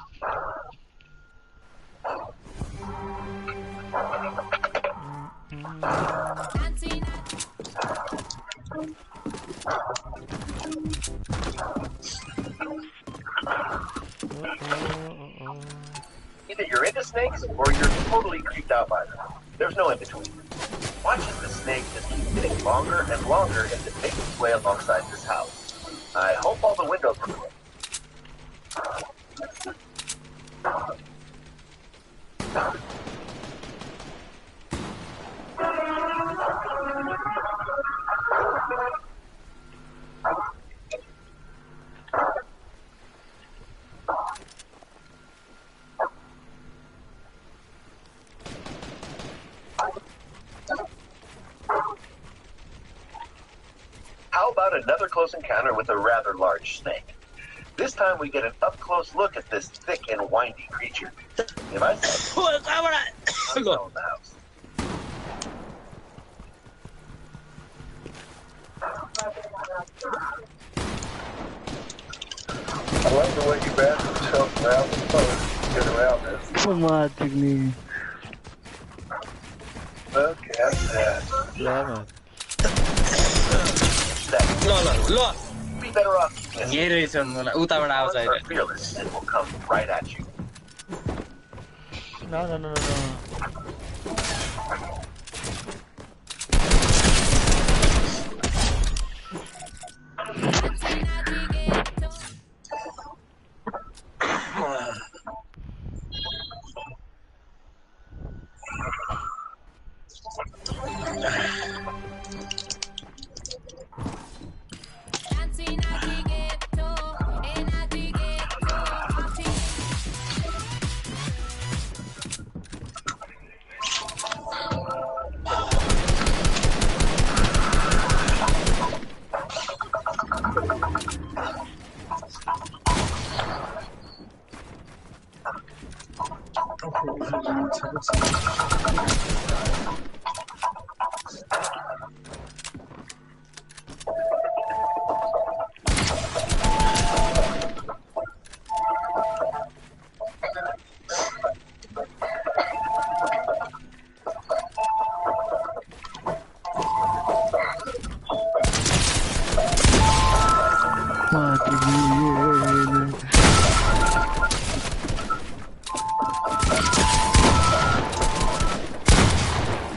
Speaker 8: Either you're into snakes or you're totally creeped out by them. There's no in between. Watch as the snake just keeps getting longer and longer as it makes its way alongside this house. I hope all the windows are closed. How about another close encounter with a rather large snake? This time we get an up-close look at this thick and windy creature. If I said, I'm still in the house. I like the way you bash yourself around the post to get around this.
Speaker 7: Come on, technique.
Speaker 8: Look at that.
Speaker 1: Yeah,
Speaker 3: ल
Speaker 8: Be better off keeping
Speaker 3: यही रहेछ मलाई उताबाट आउँछ
Speaker 8: are
Speaker 3: अहिले
Speaker 8: fearless and will come right at you.
Speaker 1: no.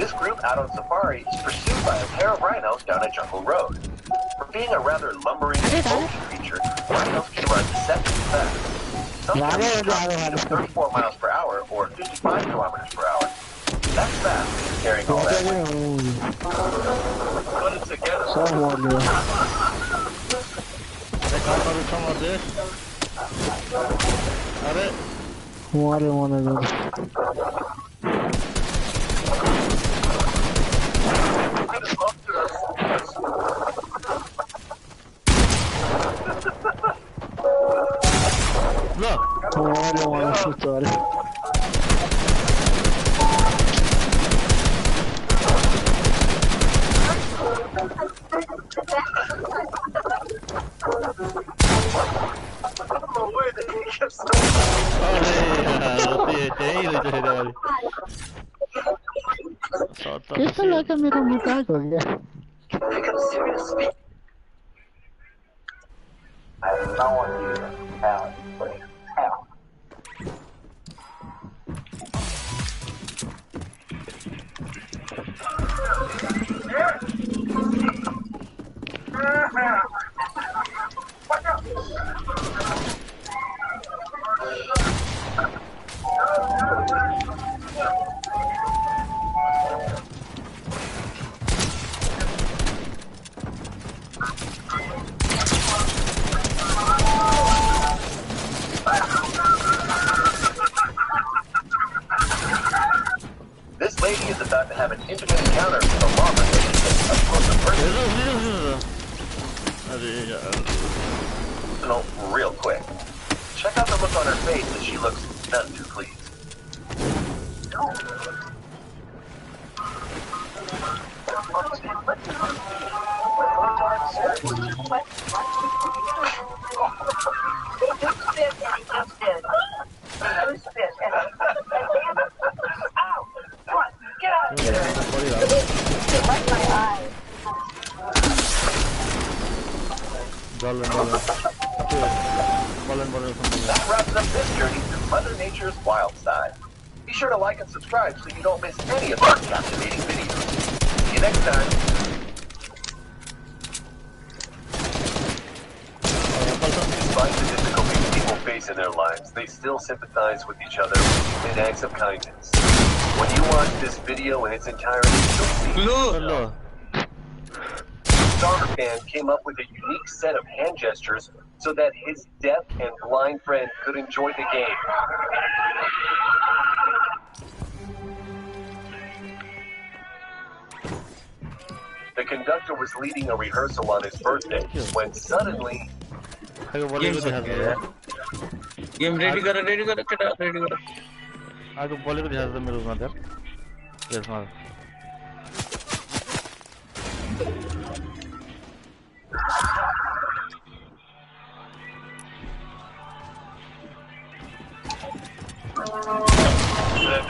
Speaker 8: This group out on safari is pursued by a pair of rhinos down a jungle road. For being a rather lumbering and bulky creature, rhinos can run deceptively fast. Sometimes they drop a speed of 34 miles per hour or 55 kilometers per hour. That's fast, carrying all that weight. Put it together.
Speaker 7: Questo l'ha cambiato mutato,
Speaker 8: I have no idea how to play. How? This lady is about to have an intimate encounter with a llama up close and personal. Real quick. Check out the look on her face as she looks none too pleased. That wraps up this journey through Mother Nature's wild side. Be sure to like and subscribe so you don't miss any of our captivating videos. See you next time. Despite the difficulties people face in their lives, they still sympathize with each other with acts of kindness. When you watch this video in its entirety, you'll see Star Fan came up with a unique set of hand gestures so that his deaf and blind friend could enjoy the game. The conductor was leading a rehearsal on his birthday when suddenly...
Speaker 3: Game ready karo, ready karo, keda, ready karo.
Speaker 1: आगे बोले को ध्यान से मेरे उसमें दर yes मार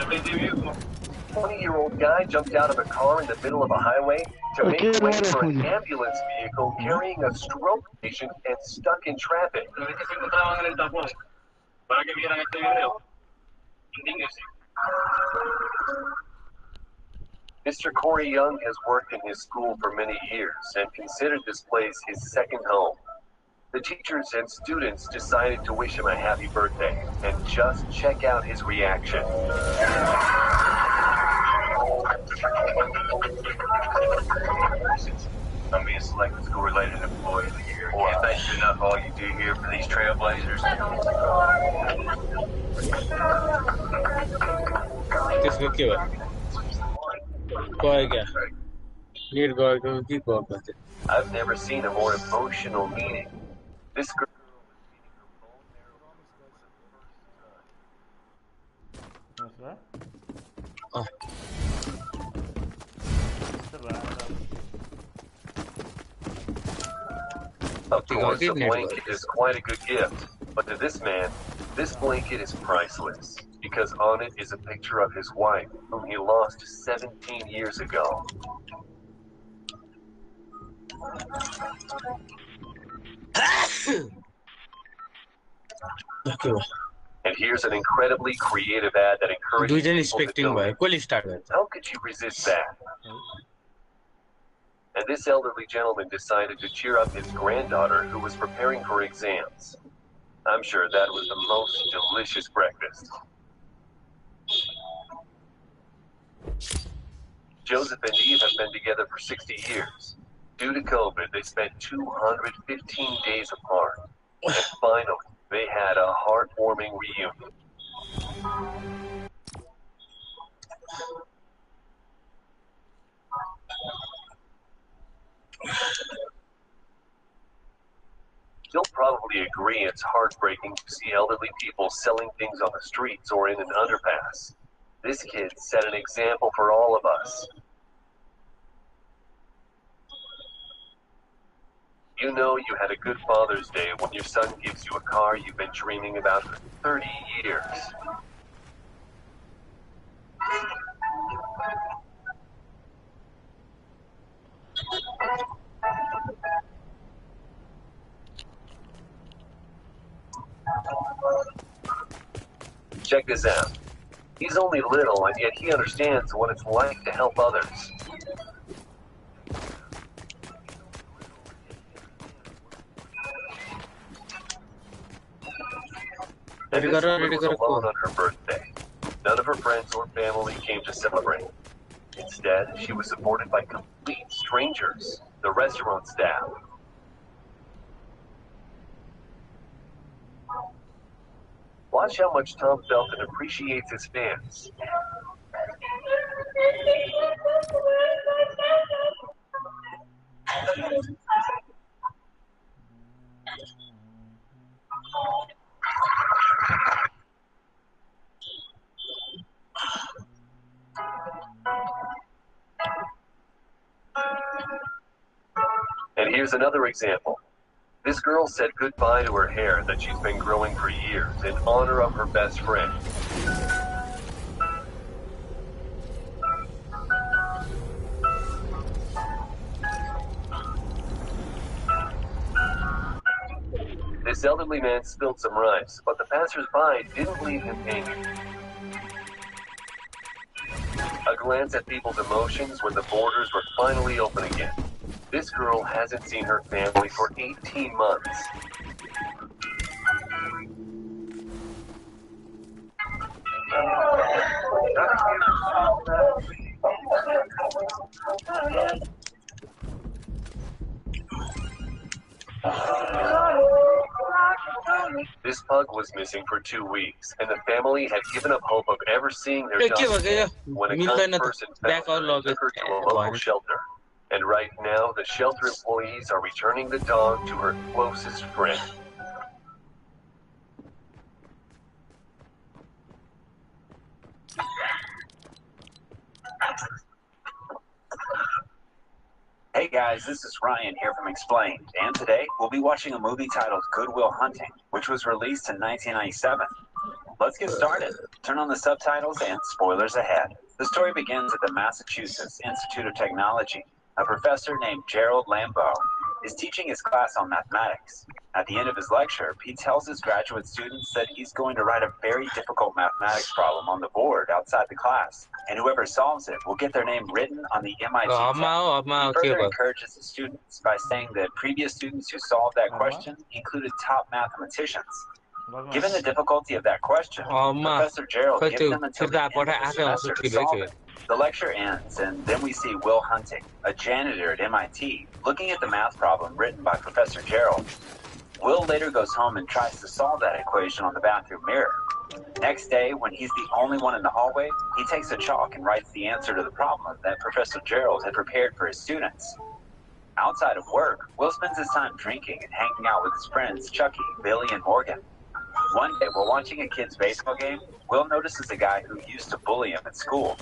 Speaker 8: A 20-year-old guy jumped out of a car in the middle of a highway to make way for an ambulance vehicle carrying a stroke patient and stuck in traffic. Mr. Corey Young has worked in his school for many years and considered this place his second home. The teachers and students decided to wish him a happy birthday, and just check out his reaction. I'm being selected school-related employee of the year. Can't thank you enough for all you do here for these trailblazers.
Speaker 3: किसको क्या हुआ? कोई क्या? Need कोई को की कोई बात?
Speaker 8: I've never seen a more emotional meeting. This girl Of course, a blanket is quite a good gift, but to this man, this blanket is priceless, because on it is a picture of his wife, whom he lost 17 years ago. And here's an incredibly creative ad that encourages
Speaker 3: दुईजना
Speaker 8: people to
Speaker 3: expecting
Speaker 8: donate.
Speaker 3: भयो कहिले start भयो
Speaker 8: How could you resist that? And this elderly gentleman decided to cheer up his granddaughter who was preparing for exams. I'm sure that was the most delicious breakfast. Joseph and Eve have been together for 60 years. Due to COVID, they spent 215 days apart. And finally, they had a heartwarming reunion. You'll probably agree it's heartbreaking to see elderly people selling things on the streets or in an underpass. This kid set an example for all of us. You know you had a good Father's Day when your son gives you a car you've been dreaming about for 30 years. Check this out. He's only little, and yet he understands what it's like to help others. And this woman was alone on her birthday. None of her friends or family came to celebrate. Instead, she was supported by complete strangers, the restaurant staff. Watch how much Tom Felton appreciates his fans. And here's another example. This girl said goodbye to her hair that she's been growing for years in honor of her best friend. This elderly man spilled some rice, but the passersby didn't leave him hanging. A glance at people's emotions when the borders were finally open again. This girl hasn't seen her family for 18 months. This pug was missing for 2 weeks, and the family had given up hope of ever seeing their dog when a kind person found her and took her to a local shelter. And right now, the shelter employees are returning the dog to her closest friend.
Speaker 9: Hey guys, this is Ryan here from Explained, and today we'll be watching a movie titled Good Will Hunting, which was released in 1997. Let's get started. Turn on the subtitles and spoilers ahead. The story begins at the Massachusetts Institute of Technology. A professor named Gerald Lambeau is teaching his class on mathematics. At the end of his lecture, he tells his graduate students that he's going to write a very difficult mathematics problem on the board outside the class, and whoever solves it will get their name written on the MIT test. He further encourages the students by saying that previous students who solved that question included top mathematicians. Given the difficulty of that question, Professor Gerald gives them until the end of the semester to solve it. The lecture ends, and then we see Will Hunting, a janitor at MIT, looking at the math problem written by Professor Gerald. Will later goes home and tries to solve that equation on the bathroom mirror. Next day, when he's the only one in the hallway, he takes a chalk and writes the answer to the problem that Professor Gerald had prepared for his students. Outside of work, Will spends his time drinking and hanging out with his friends Chucky, Billy, and Morgan. One day, while watching a kid's baseball game, Will notices a guy who used to bully him at school.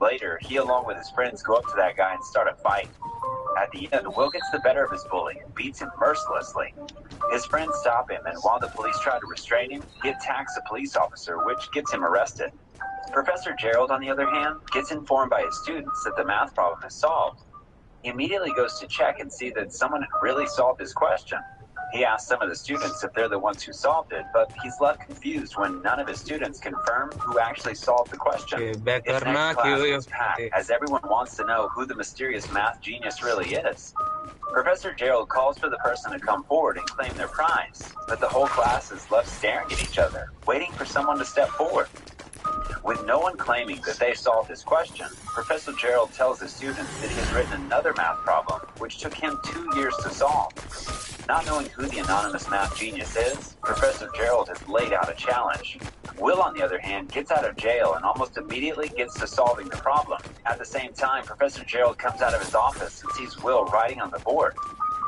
Speaker 9: Later, he along with his friends go up to that guy and start a fight. At the end, Will gets the better of his bully and beats him mercilessly. His friends stop him, and while the police try to restrain him, he attacks a police officer, which gets him arrested. Professor Gerald, on the other hand, gets informed by his students that the math problem is solved. He immediately goes to check and see that someone had really solved his question. He asks some of the students if they're the ones who solved it, but he's left confused when none of his students confirm who actually solved the question.
Speaker 3: Okay, back
Speaker 9: His
Speaker 3: karna
Speaker 9: next class
Speaker 3: kyo
Speaker 9: is packed, as everyone wants to know who the mysterious math genius really is. Professor Gerald calls for the person to come forward and claim their prize, but the whole class is left staring at each other, waiting for someone to step forward. With no one claiming that they solved his question, Professor Gerald tells his students that he has written another math problem, which took him 2 years to solve. Not knowing who the anonymous math genius is, Professor Gerald has laid out a challenge. Will, on the other hand, gets out of jail and almost immediately gets to solving the problem. At the same time, Professor Gerald comes out of his office and sees Will writing on the board.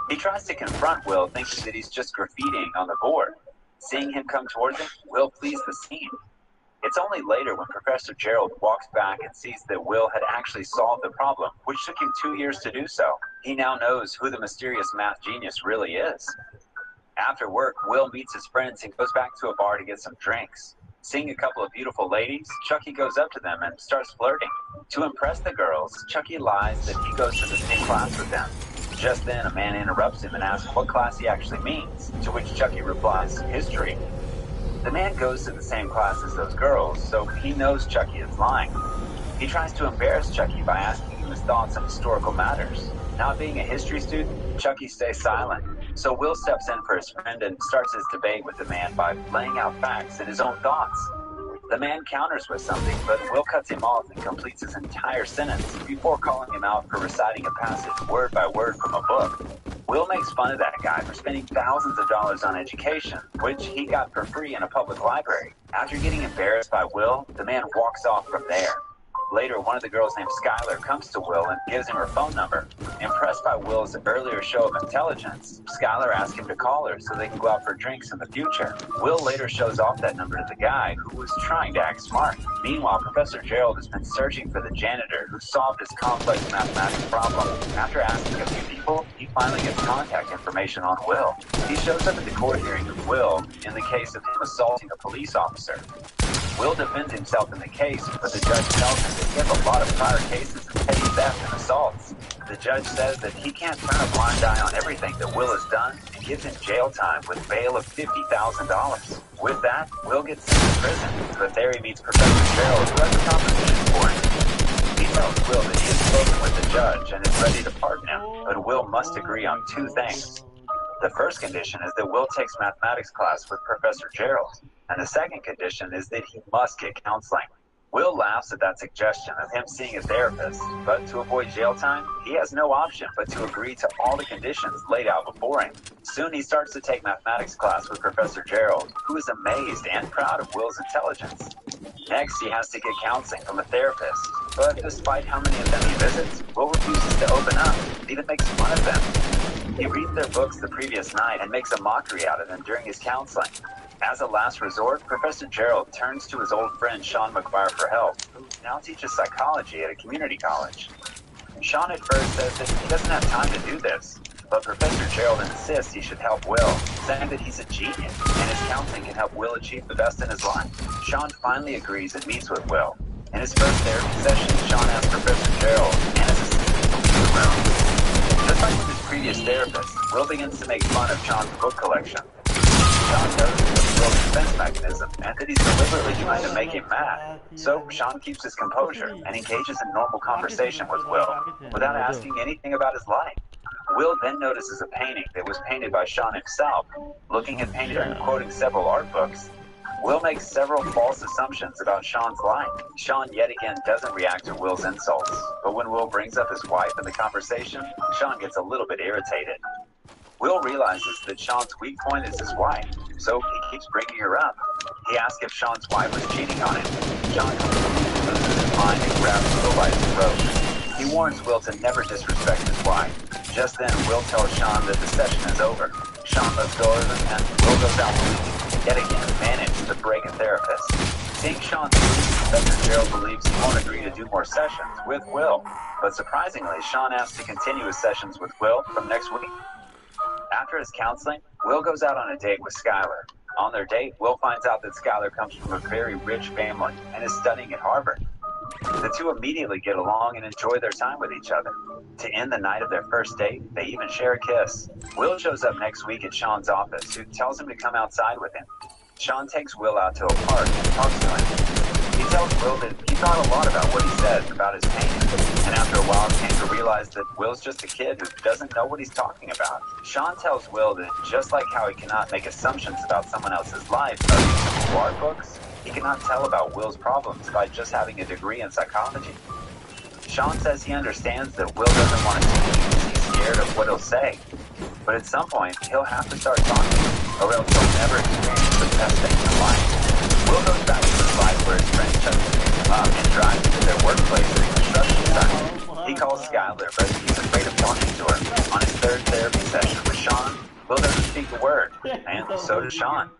Speaker 9: He tries to confront Will, thinking that he's just graffitiing on the board. Seeing him come towards him, Will flees the scene. It's only later when Professor Gerald walks back and sees that Will had actually solved the problem, which took him 2 years to do so. He now knows who the mysterious math genius really is. After work, Will meets his friends and goes back to a bar to get some drinks. Seeing a couple of beautiful ladies, Chucky goes up to them and starts flirting. To impress the girls, Chucky lies that he goes to the same class with them. Just then, a man interrupts him and asks what class he actually means, to which Chucky replies, history. The man goes to the same class as those girls, so he knows Chucky is lying. He tries to embarrass Chucky by asking him his thoughts on historical matters. Not being a history student, Chucky stays silent. So Will steps in for his friend and starts his debate with the man by laying out facts and his own thoughts. The man counters with something, but Will cuts him off and completes his entire sentence before calling him out for reciting a passage word by word from a book. Will makes fun of that guy for spending thousands of dollars on education, which he got for free in a public library. After getting embarrassed by Will, the man walks off from there. Later, one of the girls named Skylar comes to Will and gives him her phone number. Impressed by Will's earlier show of intelligence, Skylar asks him to call her so they can go out for drinks in the future. Will later shows off that number to the guy who was trying to act smart. Meanwhile, Professor Gerald has been searching for the janitor who solved his complex mathematics problem. After asking a few people, he finally gets contact information on Will. He shows up at the court hearing of Will in the case of him assaulting a police officer. Will defends himself in the case, but the judge tells him that he has a lot of prior cases of petty theft and assaults. The judge says that he can't turn a blind eye on everything that Will has done and gives him jail time with bail of $50,000. With that, Will gets sent to prison, but there he meets Professor Gerald, who has a competition for him. He tells Will that he has spoken with the judge and is ready to pardon him, but Will must agree on two things. The first condition is that Will takes mathematics class with Professor Gerald, and the second condition is that he must get counseling. Will laughs at that suggestion of him seeing a therapist, but to avoid jail time, he has no option but to agree to all the conditions laid out before him. Soon he starts to take mathematics class with Professor Gerald, who is amazed and proud of Will's intelligence. Next, he has to get counseling from a therapist, but despite how many of them he visits, Will refuses to open up, and even makes fun of them. He reads their books the previous night and makes a mockery out of them during his counseling. As a last resort, Professor Gerald turns to his old friend Sean McGuire for help, who now teaches psychology at a community college. Sean at first says that he doesn't have time to do this, but Professor Gerald insists he should help Will, saying that he's a genius and his counseling can help Will achieve the best in his life. Sean finally agrees and meets with Will. In his first therapy session, Sean asks Professor Gerald and his assistant to leave the room. Just like with his previous therapist, Will begins to make fun of Sean's book collection. Sean notices Will's defense mechanism and that he's deliberately trying to make him mad. So Sean keeps his composure and engages in normal conversation with Will without asking anything about his life. Will then notices a painting that was painted by Sean himself. Looking at painting and quoting several art books, Will makes several false assumptions about Sean's life. Sean yet again doesn't react to Will's insults, but when Will brings up his wife in the conversation, Sean gets a little bit irritated. Will realizes that Sean's weak point is his wife, so he keeps bringing her up. He asks if Sean's wife was cheating on him. Sean completely loses his mind and grabs Will by his throat. He warns Will to never disrespect his wife. Just then, Will tells Sean that the session is over. Sean lets go of him, and Will goes out bleeding, yet again manages to break a therapist. Seeing Sean leave, Professor Gerald believes he won't agree to do more sessions with Will. But surprisingly, Sean asks to continue his sessions with Will from next week. After his counseling, Will goes out on a date with Skylar. On their date, Will finds out that Skylar comes from a very rich family and is studying at Harvard. The The two immediately get along and enjoy their time with each other. To end the night of their first date, they even share a kiss. Will shows up next week at Sean's office, who tells him to come outside with him. Sean takes Will out to a park and talks to him. He tells Will that he thought a lot about what he said about his pain, and after a while came to realize that Will's just a kid who doesn't know what he's talking about. Sean tells Will that just like how he cannot make assumptions about someone else's life by reading some art books, he cannot tell about Will's problems by just having a degree in psychology. Sean says he understands that Will doesn't want to speak because he's scared of what he'll say. But at some point, he'll have to start talking, or else he'll never experience the best things in life. Will goes back to his life where his friend Chuck picks him up and drives to their workplace at a construction site. He calls Skylar, but he's afraid of talking to her. On his third therapy session with Sean, Will doesn't speak a word, and so does Sean.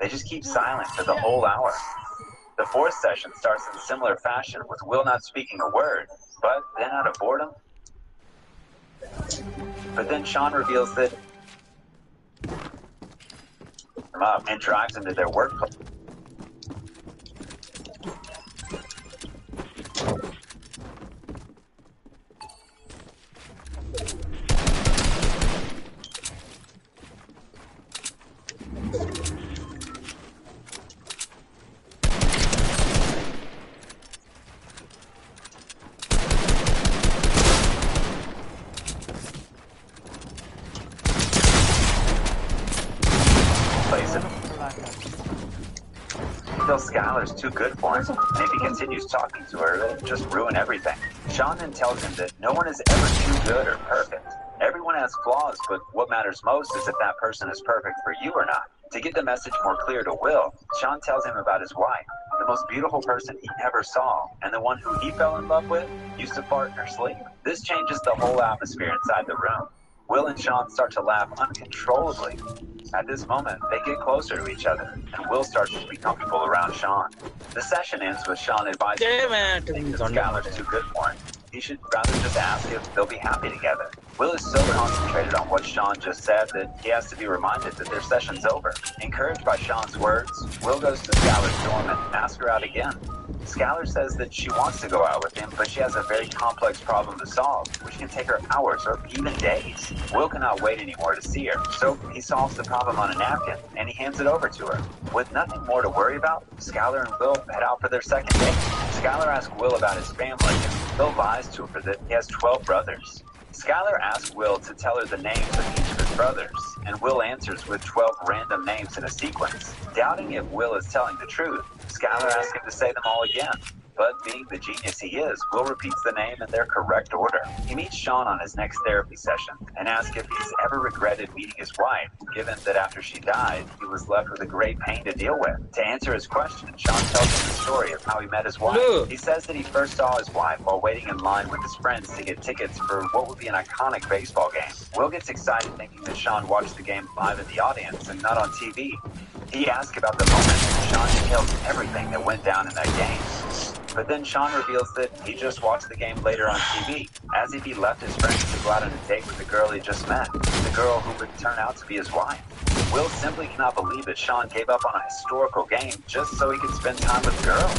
Speaker 9: They just keep silent for the whole hour. The fourth session starts in a similar fashion, with Will not speaking a word, but then out of boredom. But then Sean reveals that up and drives into their workplace. Skylar's too good for him, and if he continues talking to her, it'll just ruin everything. Sean then tells him that no one is ever too good or perfect. Everyone has flaws, but what matters most is if that person is perfect for you or not. To get the message more clear to Will, Sean tells him about his wife, the most beautiful person he ever saw, and the one who he fell in love with used to fart in her sleep. This changes the whole atmosphere inside the room. Will and Sean start to laugh uncontrollably. At this moment, they get closer to each other, and Will starts to be comfortable around Sean. The session ends with Sean advising him that Skylar's too good for him. He should rather just ask if they'll be happy together. Will is so concentrated on what Sean just said that he has to be reminded that their session's over. Encouraged by Sean's words, Will goes to Skylar's dorm and asks her out again. Skylar says that she wants to go out with him, but she has a very complex problem to solve, which can take her hours or even days. Will cannot wait anymore to see her, so he solves the problem on a napkin, and he hands it over to her. With nothing more to worry about, Skylar and Will head out for their second date. Skylar asks Will about his family, and Will lies to her that he has 12 brothers. Skylar asks Will to tell her the names of each of his brothers, and Will answers with 12 random names in a sequence. Doubting if Will is telling the truth, Skylar asks him to say them all again. But being the genius he is, Will repeats the name in their correct order. He meets Sean on his next therapy session and asks if he's ever regretted meeting his wife, given that after she died, he was left with a great pain to deal with. To answer his question, Sean tells him the story of how he met his wife. He says that he first saw his wife while waiting in line with his friends to get tickets for what would be an iconic baseball game. Will gets excited thinking that Sean watched the game live in the audience and not on TV. He asks about the moment, and Sean details everything that went down in that game. But then Sean reveals that he just watched the game later on TV, as if he left his friends to go out on a date with the girl he just met, the girl who would turn out to be his wife. Will simply cannot believe that Sean gave up on a historical game just so he could spend time with the girl.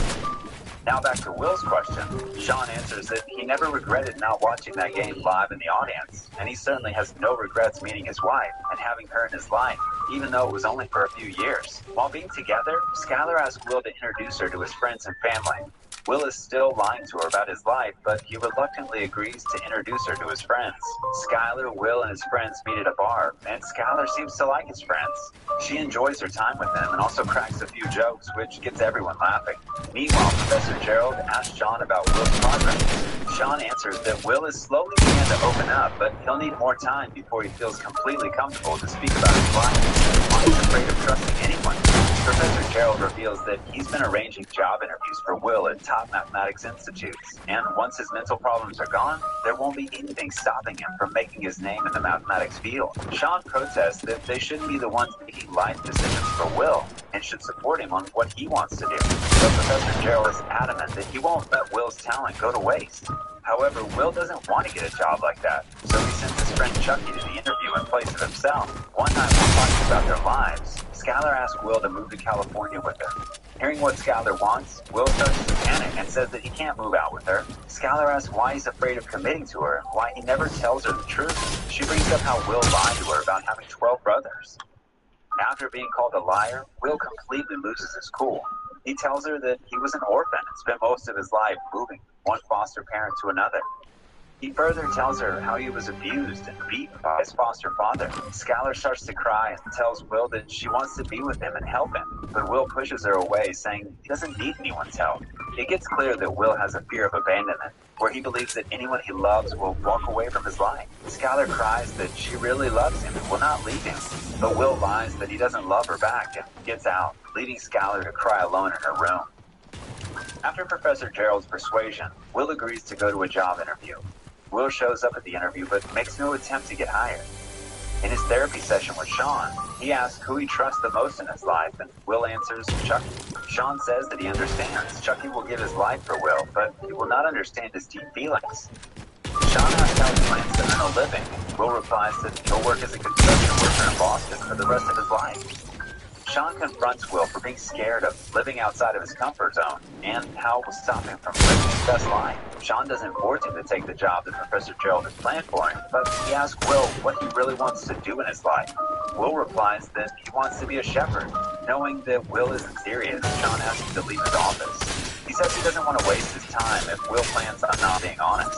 Speaker 9: Now back to Will's question. Sean answers that he never regretted not watching that game live in the audience, and he certainly has no regrets meeting his wife and having her in his life, even though it was only for a few years. While being together, Skylar asks Will to introduce her to his friends and family. Will is still lying to her about his life, but he reluctantly agrees to introduce her to his friends. Skylar, Will, and his friends meet at a bar, and Skylar seems to like his friends. She enjoys her time with them and also cracks a few jokes, which gets everyone laughing. Meanwhile, Professor Gerald asks Sean about Will's progress. Sean answers that Will is slowly beginning to open up, but he'll need more time before he feels completely comfortable to speak about his life. He's afraid of trusting anyone. Professor Gerald reveals that he's been arranging job interviews for Will at top mathematics institutes, and once his mental problems are gone, there won't be anything stopping him from making his name in the mathematics field. Sean protests that they shouldn't be the ones making life decisions for Will, and should support him on what he wants to do. But Professor Gerald is adamant that he won't let Will's talent go to waste. However, Will doesn't want to get a job like that, so he sends his friend Chucky to the interview in place of himself. One night while talking about their lives, Skylar asks Will to move to California with her. Hearing what Skylar wants, Will starts to panic and says that he can't move out with her. Skylar asks why he's afraid of committing to her and why he never tells her the truth. She brings up how Will lied to her about having 12 brothers. After being called a liar, Will completely loses his cool. He tells her that he was an orphan and spent most of his life moving from one foster parent to another. He further tells her how he was abused and beaten by his foster father. Skylar starts to cry and tells Will that she wants to be with him and help him, but Will pushes her away, saying he doesn't need anyone's help. It gets clear that Will has a fear of abandonment, where he believes that anyone he loves will walk away from his life. Skylar cries that she really loves him and will not leave him, but Will lies that he doesn't love her back and gets out, leaving Skylar to cry alone in her room. After Professor Gerald's persuasion, Will agrees to go to a job interview. Will shows up at the interview but makes no attempt to get hired. In his therapy session with Sean, he asks who he trusts the most in his life, and Will answers Chucky. Sean says that he understands Chucky will give his life for Will, but he will not understand his deep feelings. Sean asks how he plans to earn a living. Will replies that he'll work as a construction worker in Boston for the rest of his life. Sean confronts Will for being scared of living outside of his comfort zone and how it will stop him from living his best life. Sean doesn't force him to take the job that Professor Gerald has planned for him, but he asks Will what he really wants to do in his life. Will replies that he wants to be a shepherd. Knowing that Will isn't serious, Sean asks him to leave his office. He says he doesn't want to waste his time if Will plans on not being honest.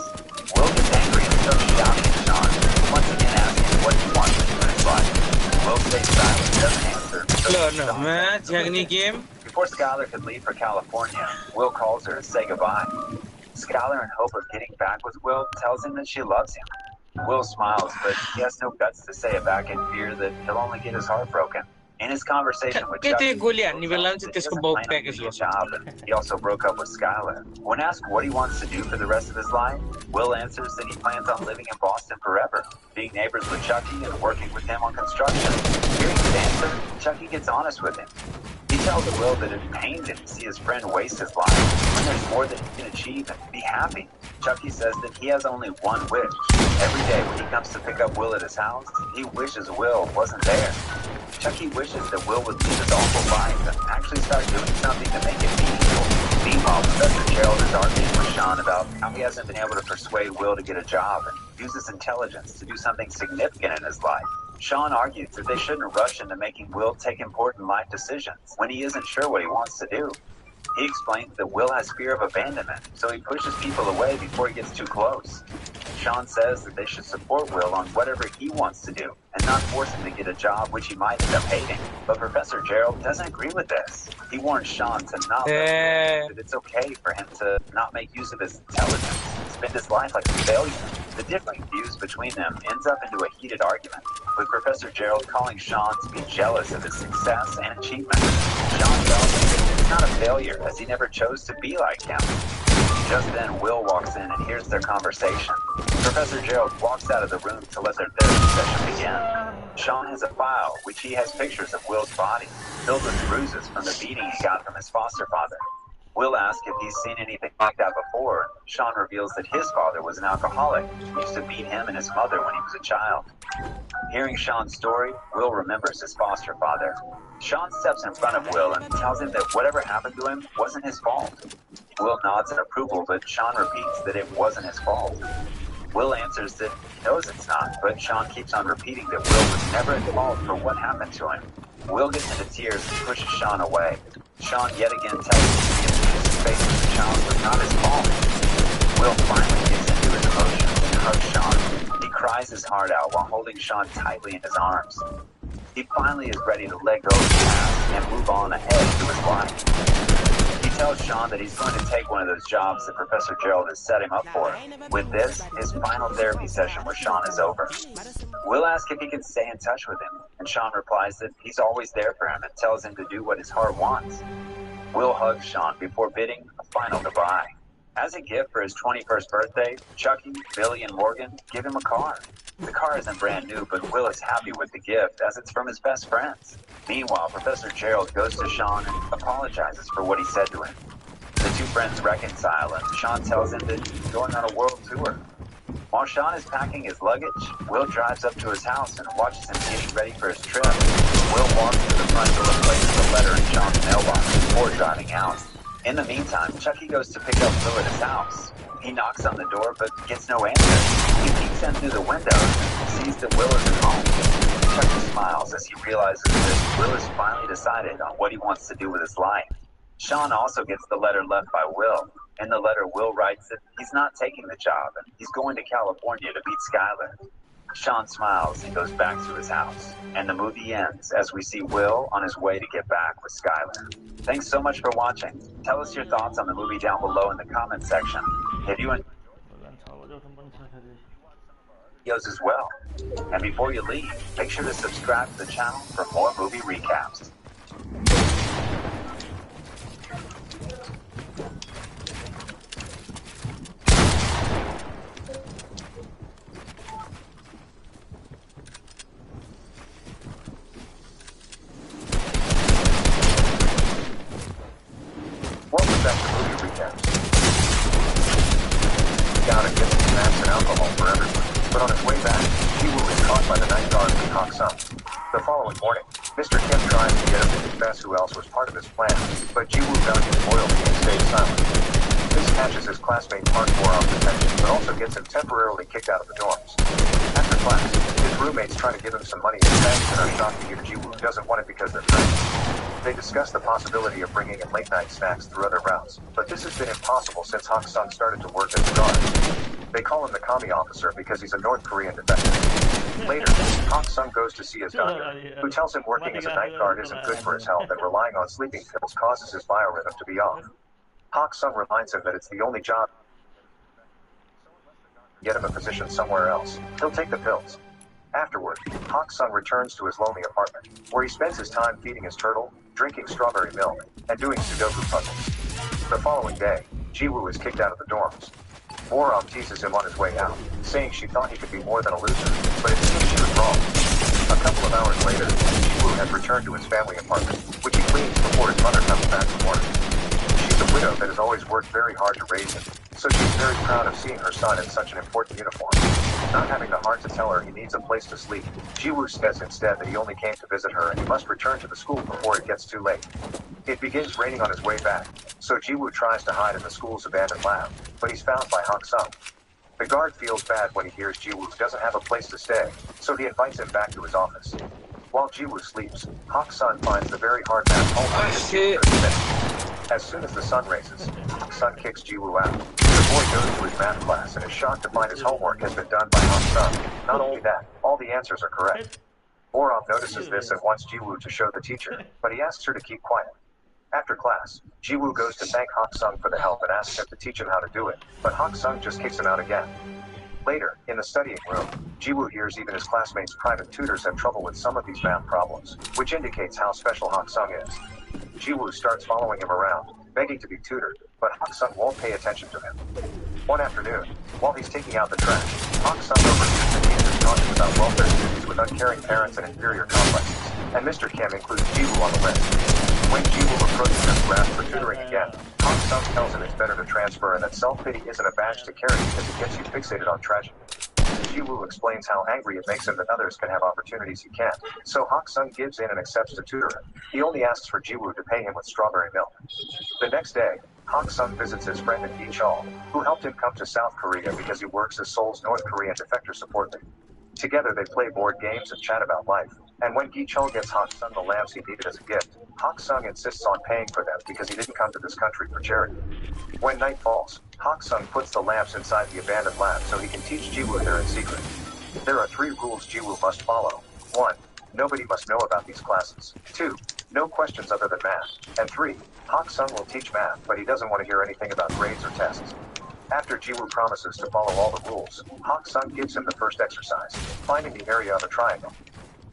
Speaker 9: Will gets angry and starts shouting at Sean, once again asking what he wants to do in his life. Will stays silent and doesn't answer. Before Skylar could leave for California, Will calls her to say goodbye. Skylar, in hope of getting back with Will, tells him that she loves him. Will smiles, but he has no guts to say it back in fear that he'll only get his heart broken. In his conversation with Chucky, he also broke up with Skylar. When asked what he wants to do for the rest of his life, Will answers that he plans on living in Boston forever, being neighbors with Chucky and working with him on construction. Hearing his answer, Chucky gets honest with him. He tells Will that it pains him to see his friend waste his life when there's more that he can achieve and be happy. Chucky says that he has only one wish. Every day when he comes to pick up Will at his house, he wishes Will wasn't there. Chucky wishes that Will would leave his awful life and actually start doing something to make it meaningful. Meanwhile, Professor Gerald is arguing with Sean about how he hasn't been able to persuade Will to get a job and use his intelligence to do something significant in his life. Sean argues that they shouldn't rush into making Will take important life decisions when he isn't sure what he wants to do. He explains that Will has fear of abandonment, so he pushes people away before he gets too close. Sean says that they should support Will on whatever he wants to do, and not force him to get a job which he might end up hating. But Professor Gerald doesn't agree with this. He warns Sean to not let that it's okay for him to not make use of his intelligence, spend his life like a failure. The differing views between them ends up into a heated argument, with Professor Gerald calling Sean to be jealous of his success and achievement. Sean tells him that it's not a failure, as he never chose to be like him. Just then, Will walks in and hears their conversation. Professor Gerald walks out of the room to let their therapy session begin. Sean has a file, which he has pictures of Will's body, filled with bruises from the beating he got from his foster father. Will asks if he's seen anything like that before. Sean reveals that his father was an alcoholic. He used to beat him and his mother when he was a child. Hearing Sean's story, Will remembers his foster father. Sean steps in front of Will and tells him that whatever happened to him wasn't his fault. Will nods in approval, but Sean repeats that it wasn't his fault. Will answers that he knows it's not, but Sean keeps on repeating that Will was never at fault for what happened to him. Will gets into tears and pushes Sean away. Sean yet again tells him that the abuse he faced as a child was not his fault. Will finally gets into his emotions and hugs Sean. He cries his heart out while holding Sean tightly in his arms. He finally is ready to let go of the past and move on ahead to his life. He tells Sean that he's going to take one of those jobs that Professor Gerald has set him up for. With this, his final therapy session with Sean is over. Will asks if he can stay in touch with him, and Sean replies that he's always there for him and tells him to do what his heart wants. Will hugs Sean before bidding a final goodbye. As a gift for his 21st birthday, Chucky, Billy, and Morgan give him a car. The car isn't brand new, but Will is happy with the gift as it's from his best friends. Meanwhile, Professor Gerald goes to Sean and apologizes for what he said to him. The two friends reconcile, and Sean tells him that he's going on a world tour. While Sean is packing his luggage, Will drives up to his house and watches him getting ready for his trip. Will walks to the front door and places a letter in Sean's mailbox before driving out. In the meantime, Chucky goes to pick up Will at his house. He knocks on the door but gets no answer. He peeks in through the window and sees that Will is at home. Chucky smiles as he realizes that Will has finally decided on what he wants to do with his life. Sean also gets the letter left by Will. In the letter, Will writes that he's not taking the job and he's going to California to meet Skylar. Sean smiles and goes back to his house. And the movie ends as we see Will on his way to get back with Skylar. Thanks so much for watching. Tell us your thoughts on the movie down below in the comments section. If you enjoyed videos as well. And before you leave, make sure to subscribe to the channel for more movie recaps.
Speaker 8: Welcome back to movie recaps. Gotta get some snacks and alcohol for everyone. But on his way back, Ji-woo is caught by the night guard Lee Hak-sung. The following morning, Mr. Kim tries to get him to confess who else was part of his plan, but Ji-woo values loyalty and stays silent. This catches his classmate Park Boron's attention, but also gets him temporarily kicked out of the dorms. After class, his roommates try to give him some money and thanks and are shocked to hear Ji-woo doesn't want it because they're friends. They discuss the possibility of bringing in late-night snacks through other routes, but this has been impossible since Hak-sung started to work as a guard. They call him the commie officer because he's a North Korean defector. Later, Hak-sung goes to see his doctor, who tells him working as a night guard isn't good for his health and relying on sleeping pills causes his biorhythm to be off. Hak-sung reminds him that it's the only job to get him a position somewhere else. He'll take the pills. Afterward, Hak-sung returns to his lonely apartment, where he spends his time feeding his turtle, drinking strawberry milk, and doing Sudoku puzzles. The following day, Ji-woo is kicked out of the dorms. Borom teases him on his way out, saying she thought he could be more than a loser, but it seems she was wrong. A couple of hours later, Ji-woo has returned to his family apartment, which he cleans before his mother comes back from work. She's a widow that has always worked very hard to raise him, so she's very proud of seeing her son in such an important uniform. Not having the heart to tell her he needs a place to sleep, Ji-woo says instead that he only came to visit her and he must return to the school before it gets too late. It begins raining on his way back, so Ji-woo tries to hide in the school's abandoned lab, but he's found by Hak-sung. The guard feels bad when he hears Ji-woo doesn't have a place to stay, so he invites him back to his office. While Ji-woo sleeps, Hak-sung finds the very hard math homework that Ji-woo could finish. As soon as the sun rises, Hak-sung kicks Ji-woo out. The boy goes to his math class and is shocked to find his homework has been done by Hak-sung. Not only that, all the answers are correct. Borom notices this and wants Ji-woo to show the teacher, but he asks her to keep quiet. After class, Ji-woo goes to thank Hak-sung for the help and asks him to teach him how to do it, but Hak-sung just kicks him out again. Later, in the studying room, Ji-woo hears even his classmates' private tutors have trouble with some of these math problems, which indicates how special Hak-sung is. Ji-woo starts following him around, begging to be tutored, but Hak-sung won't pay attention to him. One afternoon, while he's taking out the trash, Hak-sung overhears the teachers talking about welfare students with uncaring parents and inferior complexes, and Mr. Kim includes Ji-woo on the list. When Ji-woo approaches him to ask for tutoring again, Hak-sung tells him it's better to transfer and that self-pity isn't a badge to carry because it gets you fixated on tragedy. Ji-woo explains how angry it makes him that others can have opportunities he can't, so Hak-sung gives in and accepts to tutor him. He only asks for Ji-woo to pay him with strawberry milk. The next day, Hak-sung visits his friend in Gi-chol, who helped him come to South Korea because he works as Seoul's North Korean defector support lead. Together they play board games and chat about life, and when Gi-chol gets Hak-sung the lamps he needed as a gift, Hak-sung insists on paying for them because he didn't come to this country for charity. When night falls, Hak-sung puts the lamps inside the abandoned lab so he can teach Ji-woo there in secret. There are 3 rules Ji-woo must follow. 1. Nobody must know about these classes. 2. No questions other than math. And 3. Hak-sung will teach math, but he doesn't want to hear anything about grades or tests. After Ji-woo promises to follow all the rules, Hak-sung gives him the first exercise, finding the area of a triangle.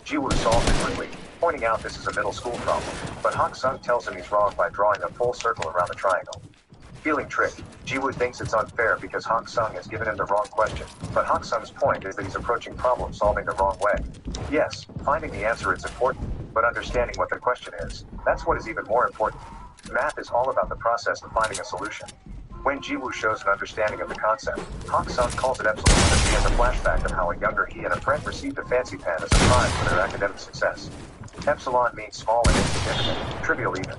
Speaker 8: Ji-woo solves it quickly, pointing out this is a middle school problem, but Hak-sung tells him he's wrong by drawing a full circle around the triangle. Feeling tricked, Ji-woo thinks it's unfair because Hak-sung has given him the wrong question, but Hak-sung's point is that he's approaching problem solving the wrong way. Yes, finding the answer is important, but understanding what the question is, that's what is even more important. Math is all about the process of finding a solution. When Jiwoo shows an understanding of the concept, Hak-sung calls it Epsilon as he has a flashback of how a younger he and a friend received a fancy pen as a prize for their academic success. Epsilon means small and insignificant, trivial even.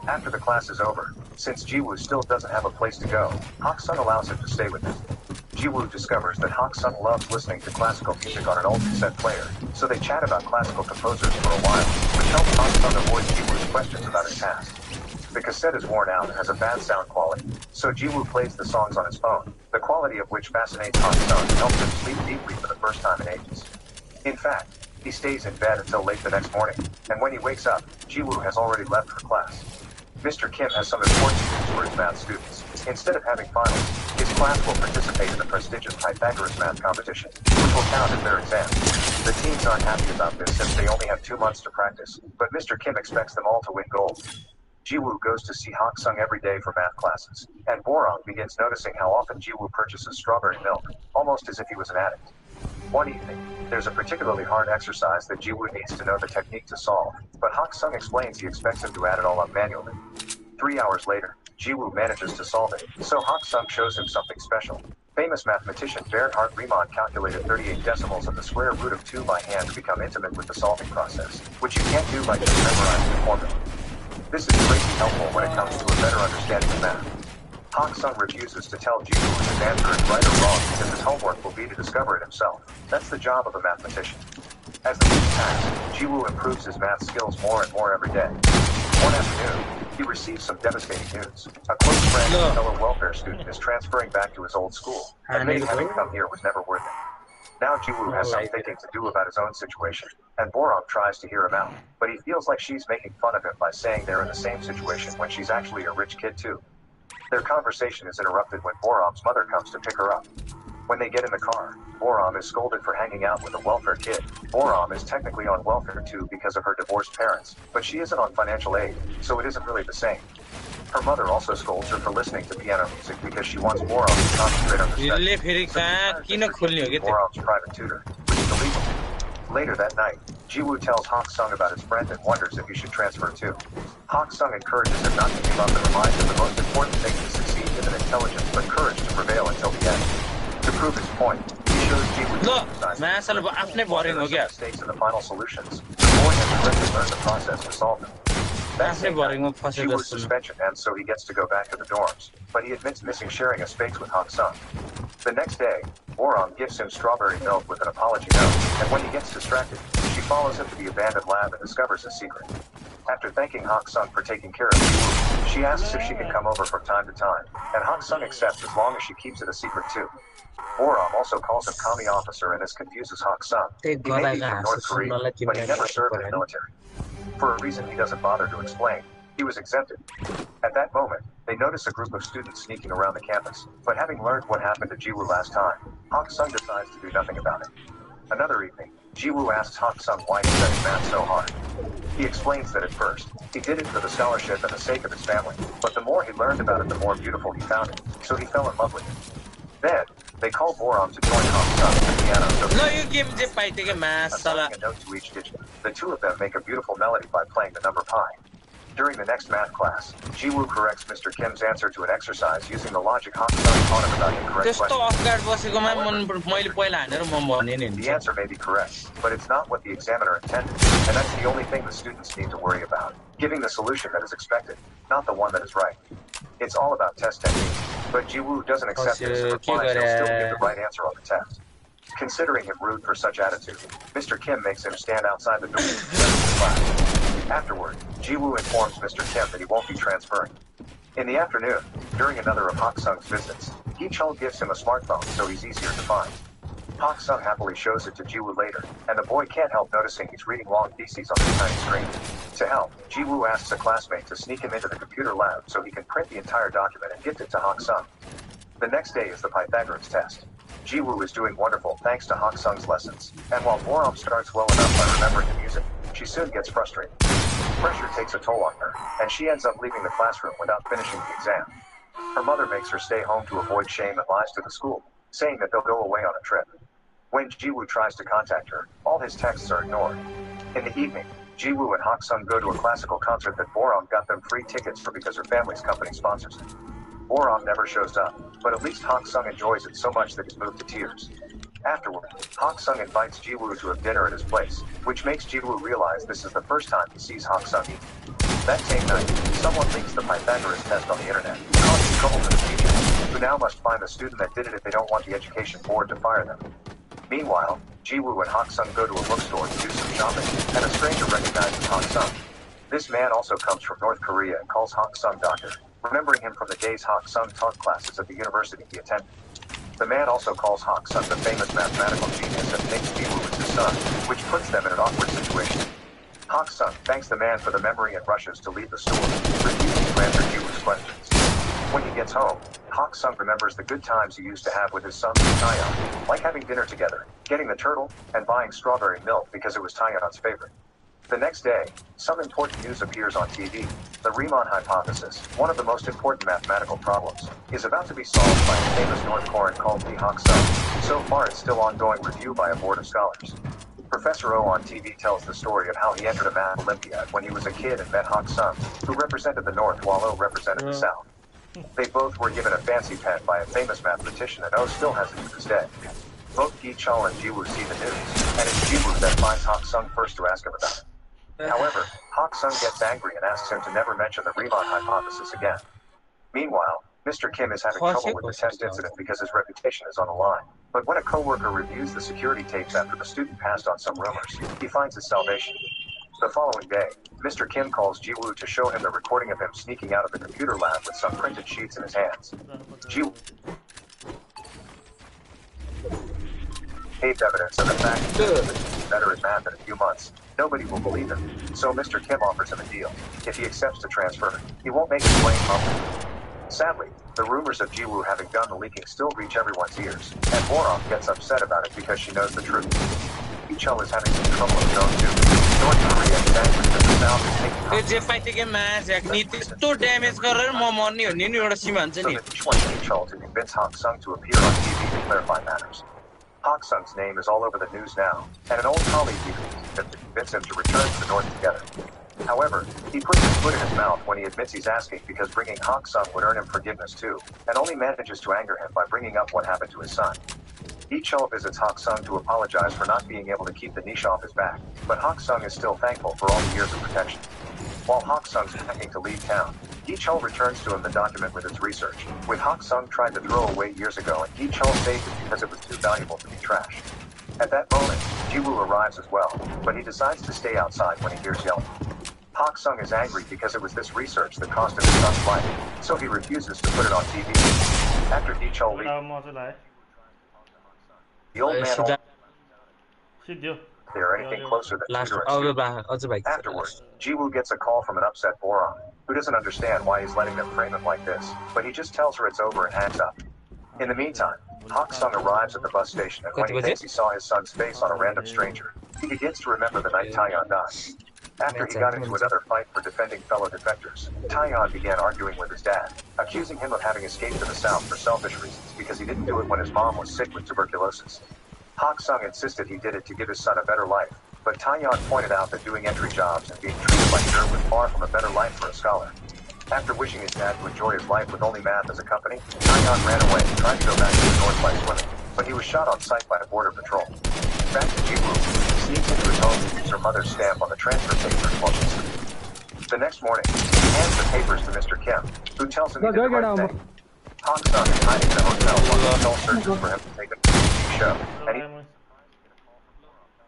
Speaker 8: After the class is over, since Jiwoo still doesn't have a place to go, Hak-sung allows him to stay with him. Jiwoo discovers that Hak-sung loves listening to classical music on an old cassette player, so they chat about classical composers for a while, which helps Hak-sung avoid Jiwoo's questions about his past. The cassette is worn out and has a bad sound quality, so Jiwoo plays the songs on his phone, the quality of which fascinates Hak-sung and helps him sleep deeply for the first time in ages. In fact, he stays in bed until late the next morning, and when he wakes up, Jiwoo has already left for class. Mr. Kim has some important news for his math students. Instead of having finals, his class will participate in the prestigious Pythagoras math competition, which will count as their exam. The teens aren't happy about this since they only have 2 months to practice, but Mr. Kim expects them all to win gold. Jiwoo goes to see Hak-sung every day for math classes, and Borong begins noticing how often Jiwoo purchases strawberry milk, almost as if he was an addict. One evening, there's a particularly hard exercise that Jiwoo needs to know the technique to solve, but Hak-sung explains he expects him to add it all up manually. 3 hours later, Jiwoo manages to solve it, so Hak-sung shows him something special. Famous mathematician Bernhard Riemann calculated 38 decimals of the square root of 2 by hand to become intimate with the solving process, which you can't do by just memorizing the formula. This is greatly helpful when it comes to a better understanding of math. Hak-sung refuses to tell Jiwoo if his answer is right or wrong because his homework will be to discover it himself. That's the job of a mathematician. As the weeks pass, Jiwoo improves his math skills more and more every day. One afternoon, he receives some devastating news. A close friend and fellow welfare student is transferring back to his old school, admitting having come here was never worth it. Now Jiwoo has some thinking to do about his own situation, and Borong tries to hear him out, but he feels like she's making fun of him by saying they're in the same situation when she's actually a rich kid too. Their conversation is interrupted when Borom's mother comes to pick her up. When they get in the car, Borom is scolded for hanging out with a welfare kid. Borom is technically on welfare too because of her divorced parents, but she isn't on financial aid, so it isn't really the same. Her mother also scolds her for listening to piano music because she wants Borom to concentrate on her studies. So Borom's private tutor, which is illegal. Later that night, Jiwoo tells Hak-sung about his friend and wonders if he should transfer too. Hak-sung encourages him not to give up and reminds him the most important thing to succeed isn't intelligence but courage to prevail until the end. To prove his point, he shows Jiwoo mistakes in the final solutions. The boy has already learned the process to solve them. That same night, Jiwoo's suspension ends so he gets to go back to the dorms, but he admits missing sharing a space with Hak-sung. The next day, Borom gives him strawberry milk with an apology note, and when he gets distracted, she follows him to the abandoned lab and discovers his secret. After thanking Hak-sung for taking care of Jiwoo, she asks if she can come over from time to time, and Hak-sung accepts as long as she keeps it a secret too. Borom also calls him commie officer and this confuses Hak-sung. He may be from North Korea, but he never served in the military. For a reason he doesn't bother to explain, he was exempted. At that moment, they notice a group of students sneaking around the campus, but having learned what happened to Jiwoo last time, Hak-sung decides to do nothing about it. Another evening, Jiwoo asks Hak-sung why he studied math so hard. He explains that at first, he did it for the scholarship and the sake of his family, but the more he learned about it, the more beautiful he found it, so he fell in love with it. Then, they call Borom to join Hak-sung at the piano. Assigning a note to each digit, the two of them make a beautiful melody by playing the number pi. During the next math class, Jiwoo corrects Mr. Kim's answer to an exercise using the logic Hak-sung taught him about incorrect questions. The answer may be correct, but it's not what the examiner intended, and that's the only thing the students need to worry about. Giving the solution that is expected, not the one that is right. It's all about test technique, but Jiwoo doesn't accept this and replies he'll still give the right answer on the test. Considering him rude for such attitude, Mr. Kim makes him stand outside the door of the class. Afterward, Jiwoo informs Mr. Kim that he won't be transferring. In the afternoon, during another of Hak-sung's visits, Hee-chul gives him a smartphone so he's easier to find. Hak-sung happily shows it to Jiwoo later, and the boy can't help noticing he's reading long theses on the tiny screen. To help, Jiwoo asks a classmate to sneak him into the computer lab so he can print the entire document and gift it to Hak-sung. The next day is the Pythagoras test. Jiwoo is doing wonderful thanks to Hak-sung's lessons, and while Borom starts well enough by remembering the music, she soon gets frustrated. Pressure takes a toll on her, and she ends up leaving the classroom without finishing the exam. Her mother makes her stay home to avoid shame and lies to the school, saying that they'll go away on a trip. When Jiwoo tries to contact her, all his texts are ignored. In the evening, Jiwoo and Hak-sung go to a classical concert that Borom got them free tickets for because her family's company sponsors it. Boron never shows up, but at least Hak Sung enjoys it so much that he's moved to tears. Afterward, Hak Sung invites Jiwoo to have dinner at his place, which makes Jiwoo realize this is the first time he sees Hak Sung eat. That same night, someone leaks the Pythagoras test on the internet, causing trouble for the teachers, who now must find the student that did it if they don't want the education board to fire them. Meanwhile, Jiwoo and Hak Sung go to a bookstore to do some shopping, and a stranger recognizes Hak Sung. This man also comes from North Korea and calls Hak Sung doctor, remembering him from the days Hak Sung taught classes at the university he attended. The man also calls Hak Sung the famous mathematical genius and thinks Jiwoo is his son, which puts them in an awkward situation. Hak Sung thanks the man for the memory and rushes to leave the store, refusing to answer Jiwoo's questions. When he gets home, Hak Sung remembers the good times he used to have with his son Taeyeon, like having dinner together, getting the turtle, and buying strawberry milk because it was Taeyeon's favorite. The next day, some important news appears on TV. The Riemann hypothesis, one of the most important mathematical problems, is about to be solved by a famous North Korean called Lee Hak Sung. So far, it's still ongoing review by a board of scholars. Professor O on TV tells the story of how he entered a math Olympiad when he was a kid and met Hak Sung, who represented the North while O represented the South. They both were given a fancy pen by a famous mathematician, and O still has it to this day. Both Gi Chul and Jiwoo see the news, and it's Jiwoo that finds Hak Sung first to ask him about it. However, Hak Sung gets angry and asks him to never mention the Riemann hypothesis again. Meanwhile, Mr. Kim is having trouble with the test incident because his reputation is on the line. But when a coworker reviews the security tapes after the student passed on some rumors, he finds his salvation. The following day, Mr. Kim calls Jiwoo to show him the recording of him sneaking out of the computer lab with some printed sheets in his hands. Jiwoo taped evidence of the fact that he will be better at math in a few months. Nobody will believe him, so Mr. Kim offers him a deal. If he accepts to transfer, he won't make his blame public. Sadly, the rumors of Jiwoo having done the leaking still reach everyone's ears, and Boron gets upset about it because she knows the truth. Gi Chul is having some trouble of his own too. North Korea is angry that the South is taking so that each one Gi Chul to convince Hak Sung to appear on TV to clarify matters. Hak Sung's name is all over the news now, and an old colleague uses him to convince him to return to the North together. However, he puts his foot in his mouth when he admits he's asking because bringing Hak Sung would earn him forgiveness too, and only manages to anger him by bringing up what happened to his son. Gi Chul visits Hak Sung to apologize for not being able to keep the niche off his back, but Hak Sung is still thankful for all the years of protection. While Hak Sung's packing to leave town, Gi Chul returns to him the document with its research, which Hak Sung tried to throw away years ago, and Gi Chul saved it because it was too valuable to be trashed. At that moment, Jiwoo arrives as well, but he decides to stay outside when he hears yelling. Hak Sung is angry because it was this research that cost him his son's life, so he refuses to put it on TV. After Gi Chul leaves, the old man they are anything closer than tutor and student. Afterwards, Jiwoo gets a call from an upset Boron, who doesn't understand why he's letting them frame him like this, but he just tells her it's over and hangs up. In the meantime, Hak Sung arrives at the bus station, and when he thinks he saw his son's face on a random stranger, he begins to remember the night Taeyeon died. After he got into another fight for defending fellow defectors, Taeyeon began arguing with his dad, accusing him of having escaped to the south for selfish reasons because he didn't do it when his mom was sick with tuberculosis. Hak Sung insisted he did it to give his son a better life, but Taeyeon pointed out that doing entry jobs and being treated like dirt was far from a better life for a scholar. After wishing his dad to enjoy his life with only math as a company, Taeyeon ran away and tried to go back to the north by swimming, but he was shot on sight by a border patrol. Back to Jiwoo, he sneaks into his home to use her mother's stamp on the transfer papers while she sleeps. The next morning, he hands the papers to Mr. Kim, who tells him he did the right thing. Hak Sung is hiding in a hotel while the hotel searches for him to take a TV show, and he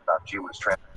Speaker 8: about Jiwoo's transfer.